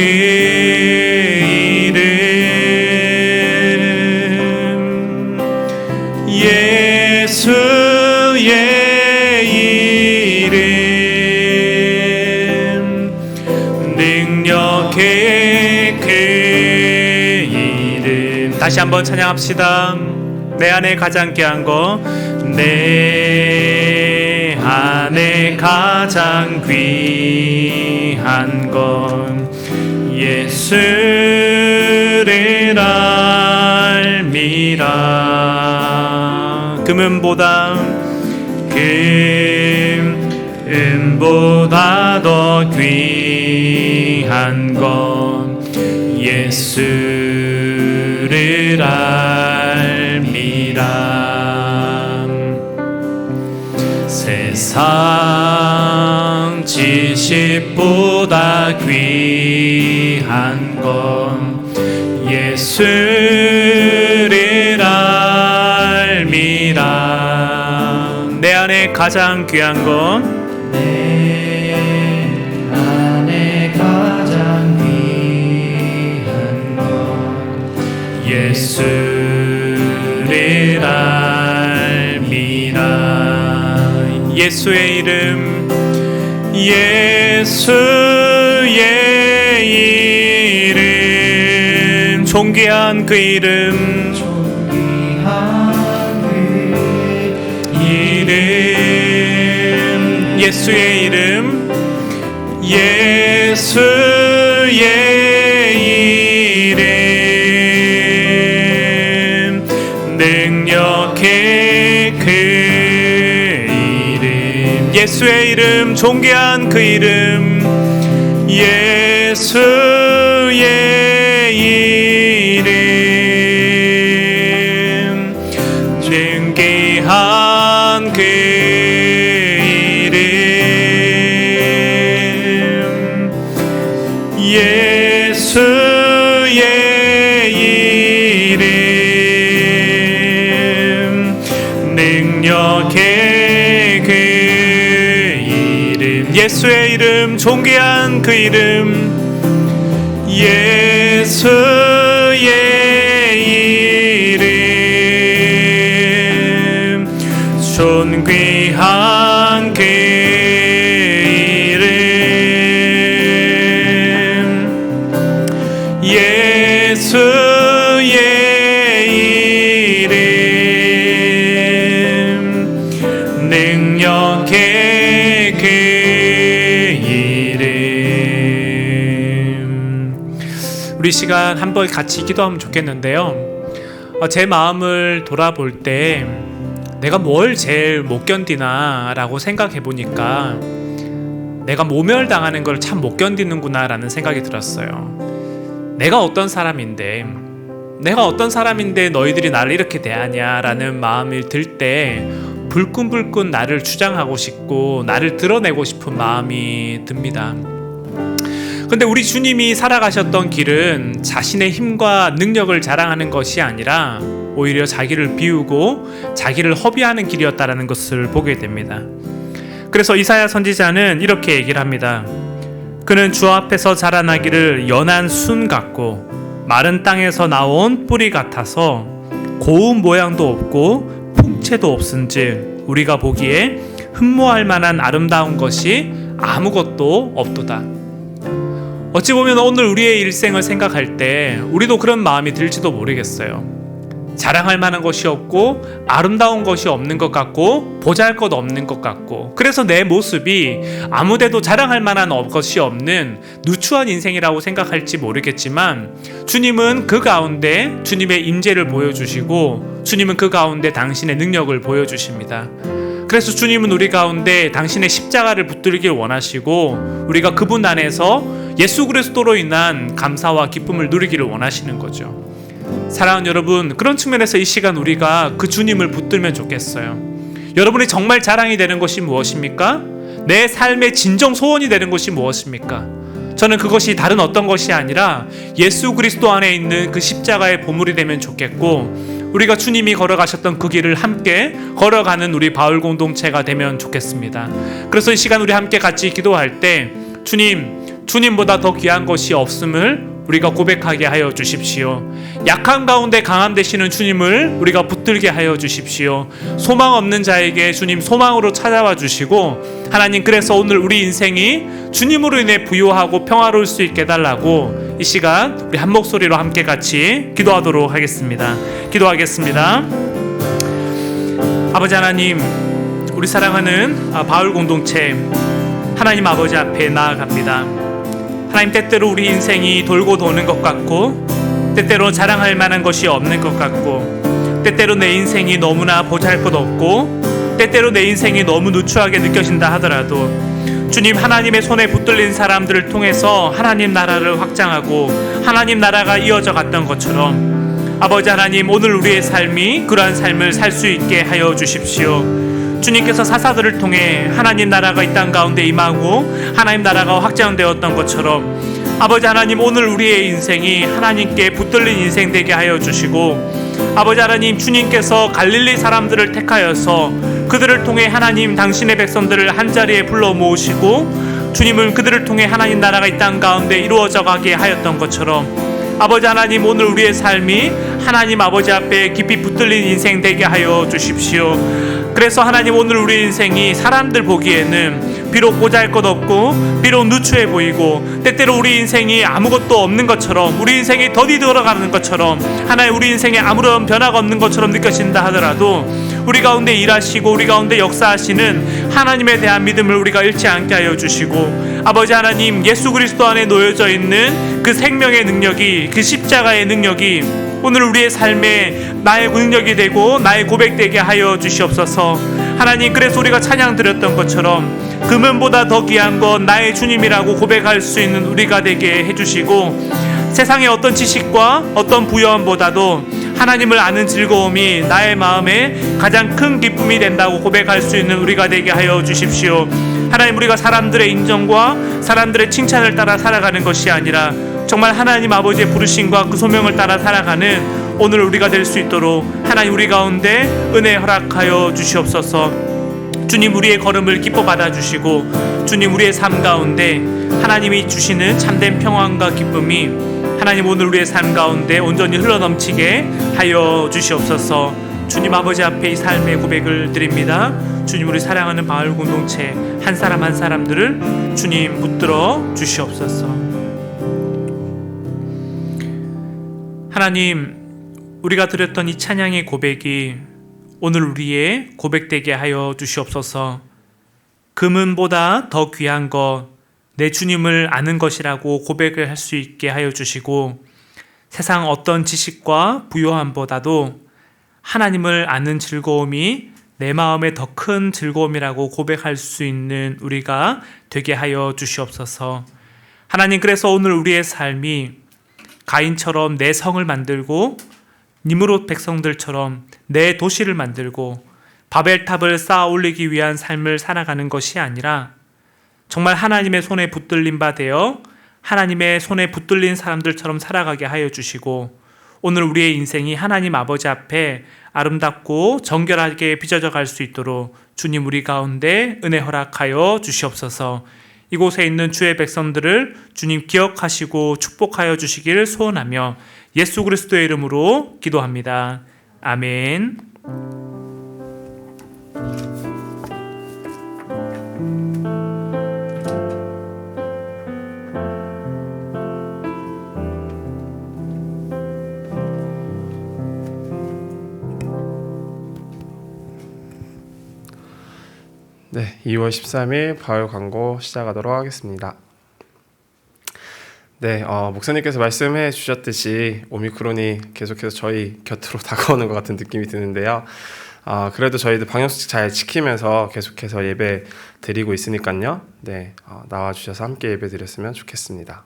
이름 예수의 이름 능력의 그 이름. 다시 한번 찬양합시다. 내 안에 가장 귀한 거, 내 안에 가장 귀한 건 예수를 알미라. 금보다 더 귀한 건 예수를 알미라. 세상 지식보다 귀한 건 예수를 알미라. 내 안에 가장 귀한 건 내 안에 가장 귀한 건 예수를 알미라. 예수의 이름 예수의 이름 존귀한 그 이름 이름 예수의 이름 예수의 이름 능력의 그 이름 예수의 이름 존귀한 그 이름 예수의 이름 존귀한 그 이름 예수의 이름 능력의 그 이름 예수의 이름 존귀한 그 이름 예수의 이름 존귀한 그 이름 예수의 이름 능력의 그 이름. 우리 시간 한번 같이 기도하면 좋겠는데요. 제 마음을 돌아볼 때 내가 뭘 제일 못 견디나 라고 생각해 보니까 내가 모멸당하는 걸 참 못 견디는구나 라는 생각이 들었어요. 내가 어떤 사람인데 너희들이 나를 이렇게 대하냐 라는 마음이 들 때 불끈불끈 나를 주장하고 싶고 나를 드러내고 싶은 마음이 듭니다. 근데 우리 주님이 살아가셨던 길은 자신의 힘과 능력을 자랑하는 것이 아니라 오히려 자기를 비우고 자기를 허비하는 길이었다라는 것을 보게 됩니다. 그래서 이사야 선지자는 이렇게 얘기를 합니다. 그는 주 앞에서 자라나기를 연한 순 같고 마른 땅에서 나온 뿌리 같아서 고운 모양도 없고 풍채도 없은즉 우리가 보기에 흠모할 만한 아름다운 것이 아무것도 없도다. 어찌 보면 오늘 우리의 일생을 생각할 때 우리도 그런 마음이 들지도 모르겠어요. 자랑할 만한 것이 없고 아름다운 것이 없는 것 같고 보잘것 없는 것 같고 그래서 내 모습이 아무데도 자랑할 만한 것이 없는 누추한 인생이라고 생각할지 모르겠지만 주님은 그 가운데 주님의 임재를 보여주시고 주님은 그 가운데 당신의 능력을 보여주십니다. 그래서 주님은 우리 가운데 당신의 십자가를 붙들길 원하시고 우리가 그분 안에서 예수 그리스도로 인한 감사와 기쁨을 누리기를 원하시는 거죠. 사랑하는 여러분, 그런 측면에서 이 시간 우리가 그 주님을 붙들면 좋겠어요. 여러분이 정말 자랑이 되는 것이 무엇입니까? 내 삶의 진정 소원이 되는 것이 무엇입니까? 저는 그것이 다른 어떤 것이 아니라 예수 그리스도 안에 있는 그 십자가의 보물이 되면 좋겠고 우리가 주님이 걸어가셨던 그 길을 함께 걸어가는 우리 바울 공동체가 되면 좋겠습니다. 그래서 이 시간 우리 함께 같이 기도할 때 주님, 주님보다 더 귀한 것이 없음을 우리가 고백하게 하여 주십시오. 약한 가운데 강함 되시는 주님을 우리가 붙들게 하여 주십시오. 소망 없는 자에게 주님 소망으로 찾아와 주시고, 하나님 그래서 오늘 우리 인생이 주님으로 인해 부유하고 평화로울 수 있게 해달라고 이 시간 우리 한 목소리로 함께 같이 기도하도록 하겠습니다. 기도하겠습니다. 아버지 하나님, 우리 사랑하는 바울 공동체 하나님 아버지 앞에 나아갑니다. 하나님, 때때로 우리 인생이 돌고 도는 것 같고, 때때로 자랑할 만한 것이 없는 것 같고, 때때로 내 인생이 너무나 보잘것없고, 때때로 내 인생이 너무 누추하게 느껴진다 하더라도 주님, 하나님의 손에 붙들린 사람들을 통해서 하나님 나라를 확장하고 하나님 나라가 이어져 갔던 것처럼 아버지 하나님, 오늘 우리의 삶이 그러한 삶을 살 수 있게 하여 주십시오. 주님께서 사사들을 통해 하나님 나라가 이 땅 가운데 임하고 하나님 나라가 확장되었던 것처럼 아버지 하나님, 오늘 우리의 인생이 하나님께 붙들린 인생 되게 하여 주시고, 아버지 하나님, 주님께서 갈릴리 사람들을 택하여서 그들을 통해 하나님 당신의 백성들을 한자리에 불러 모으시고 주님은 그들을 통해 하나님 나라가 이 땅 가운데 이루어져 가게 하였던 것처럼 아버지 하나님, 오늘 우리의 삶이 하나님 아버지 앞에 깊이 붙들린 인생 되게 하여 주십시오. 그래서 하나님, 오늘 우리 인생이 사람들 보기에는 비록 보잘것없고 비록 누추해 보이고 때때로 우리 인생이 아무것도 없는 것처럼, 우리 인생이 더디 돌아가는 것처럼, 하나님 우리 인생에 아무런 변화가 없는 것처럼 느껴진다 하더라도 우리 가운데 일하시고 우리 가운데 역사하시는 하나님에 대한 믿음을 우리가 잃지 않게 하여 주시고, 아버지 하나님, 예수 그리스도 안에 놓여져 있는 그 생명의 능력이, 그 십자가의 능력이 오늘 우리의 삶에 나의 능력이 되고 나의 고백되게 하여 주시옵소서. 하나님, 그래서 우리가 찬양 드렸던 것처럼 금은보다 더 귀한 건 나의 주님이라고 고백할 수 있는 우리가 되게 해주시고, 세상의 어떤 지식과 어떤 부여함보다도 하나님을 아는 즐거움이 나의 마음에 가장 큰 기쁨이 된다고 고백할 수 있는 우리가 되게 하여 주십시오. 하나님, 우리가 사람들의 인정과 사람들의 칭찬을 따라 살아가는 것이 아니라 정말 하나님 아버지의 부르심과 그 소명을 따라 살아가는 오늘 우리가 될 수 있도록 하나님 우리 가운데 은혜 허락하여 주시옵소서. 주님, 우리의 걸음을 기뻐 받아주시고 주님, 우리의 삶 가운데 하나님이 주시는 참된 평안과 기쁨이 하나님 오늘 우리의 삶 가운데 온전히 흘러넘치게 하여 주시옵소서. 주님 아버지 앞에 이 삶의 고백을 드립니다. 주님, 우리 사랑하는 바울 공동체 한 사람 한 사람들을 주님 붙들어 주시옵소서. 하나님, 우리가 드렸던 이 찬양의 고백이 오늘 우리의 고백되게 하여 주시옵소서. 금은보다 더 귀한 것, 내 주님을 아는 것이라고 고백을 할 수 있게 하여 주시고, 세상 어떤 지식과 부요함보다도 하나님을 아는 즐거움이 내 마음에 더 큰 즐거움이라고 고백할 수 있는 우리가 되게 하여 주시옵소서. 하나님, 그래서 오늘 우리의 삶이 가인처럼 내 성을 만들고 니므롯 백성들처럼 내 도시를 만들고 바벨탑을 쌓아 올리기 위한 삶을 살아가는 것이 아니라 정말 하나님의 손에 붙들린 바 되어 하나님의 손에 붙들린 사람들처럼 살아가게 하여 주시고, 오늘 우리의 인생이 하나님 아버지 앞에 아름답고 정결하게 빚어져 갈 수 있도록 주님 우리 가운데 은혜 허락하여 주시옵소서. 이곳에 있는 주의 백성들을 주님 기억하시고 축복하여 주시기를 소원하며 예수 그리스도의 이름으로 기도합니다. 아멘. 네, 2월 13일 바울 광고 시작하도록 하겠습니다. 네, 목사님께서 말씀해 주셨듯이 오미크론이 계속해서 저희 곁으로 다가오는 것 같은 느낌이 드는데요. 그래도 저희들 방역수칙 잘 지키면서 계속해서 예배 드리고 있으니까요. 네, 나와주셔서 함께 예배 드렸으면 좋겠습니다.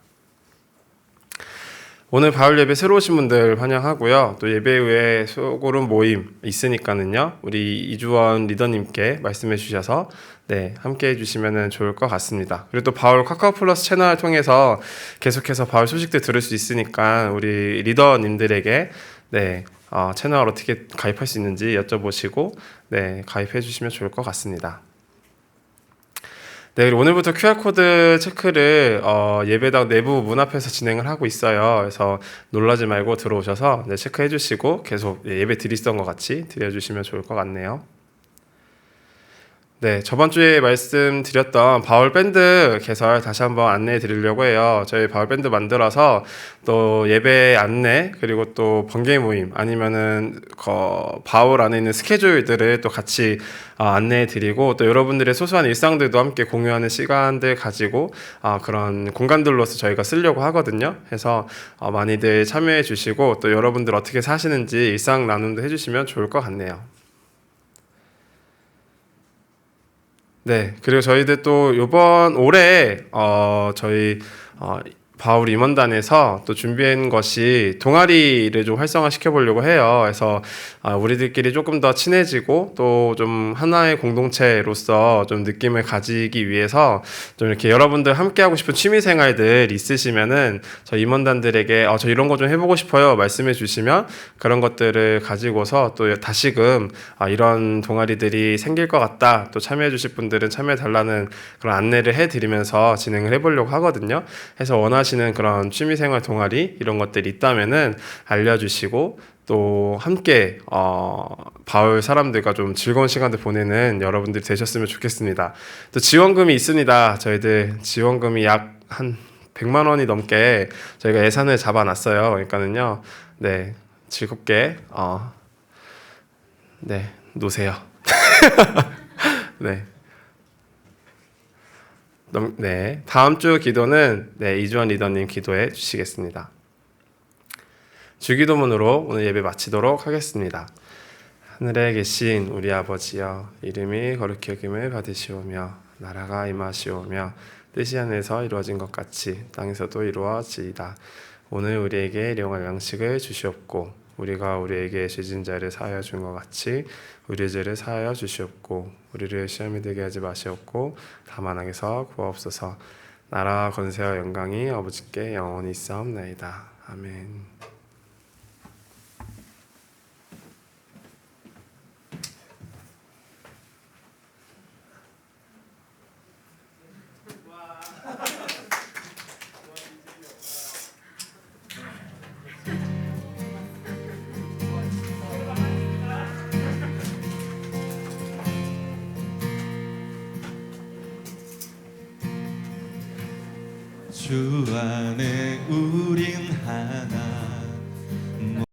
오늘 바울 예배 새로 오신 분들 환영하고요. 또 예배 후에 소그룹 모임 있으니까는요. 우리 이주원 리더님께 말씀해 주셔서 네, 함께 해주시면 좋을 것 같습니다. 그리고 또 바울 카카오 플러스 채널을 통해서 계속해서 바울 소식들 들을 수 있으니까 우리 리더님들에게 네, 채널 어떻게 가입할 수 있는지 여쭤보시고 네, 가입해 주시면 좋을 것 같습니다. 네, 그리고 오늘부터 QR코드 체크를 예배당 내부 문 앞에서 진행을 하고 있어요. 그래서 놀라지 말고 들어오셔서 네, 체크해 주시고 계속 예배 드리던 것 같이 드려주시면 좋을 것 같네요. 네, 저번 주에 말씀드렸던 바울 밴드 개설 다시 한번 안내해 드리려고 해요. 저희 바울 밴드 만들어서 또 예배 안내 그리고 또 번개 모임 아니면은 바울 안에 있는 스케줄들을 또 같이 안내해 드리고 또 여러분들의 소소한 일상들도 함께 공유하는 시간들 가지고 그런 공간들로서 저희가 쓰려고 하거든요. 그래서 많이들 참여해 주시고 또 여러분들 어떻게 사시는지 일상 나눔도 해주시면 좋을 것 같네요. 네, 그리고 저희들 또 요번 올해 저희 바울 임원단에서 또 준비한 것이 동아리를 좀 활성화 시켜보려고 해요. 그래서 우리들끼리 조금 더 친해지고 또 좀 하나의 공동체로서 좀 느낌을 가지기 위해서 좀 이렇게 여러분들 함께하고 싶은 취미생활들 있으시면은 저 임원단들에게 저 이런 거 좀 해보고 싶어요 말씀해 주시면 그런 것들을 가지고서 또 다시금 이런 동아리들이 생길 것 같다 또 참여해 주실 분들은 참여해 달라는 그런 안내를 해드리면서 진행을 해보려고 하거든요. 해서 원하시는 그런 취미생활 동아리 이런 것들이 있다면은 알려주시고 또 함께 바울 사람들과 좀 즐거운 시간을 보내는 여러분들이 되셨으면 좋겠습니다. 또 지원금이 있습니다. 저희들 지원금이 약 한 100만 원이 넘게 저희가 예산을 잡아놨어요. 그러니까는요, 네, 즐겁게 네, 노세요. 네. 네, 다음 주 기도는 네, 이주환 리더님 기도해 주시겠습니다. 주기도문으로 오늘 예배 마치도록 하겠습니다. 하늘에 계신 우리 아버지여, 이름이 거룩히 여김을 받으시오며 나라가 임하시오며 뜻이 하늘에서 이루어진 것 같이 땅에서도 이루어지이다. 오늘 우리에게 일용할 양식을 주시옵고 우리가 우리에게 죄진 자를 사하여 준 것 같이 우리의 죄를 사하여 주시옵고 우리를 시험에 들게 하지 마시옵고 다만 악에서 구하옵소서. 나라와 권세와 영광이 아버지께 영원히 있사옵나이다. 아멘. 주 안에 우린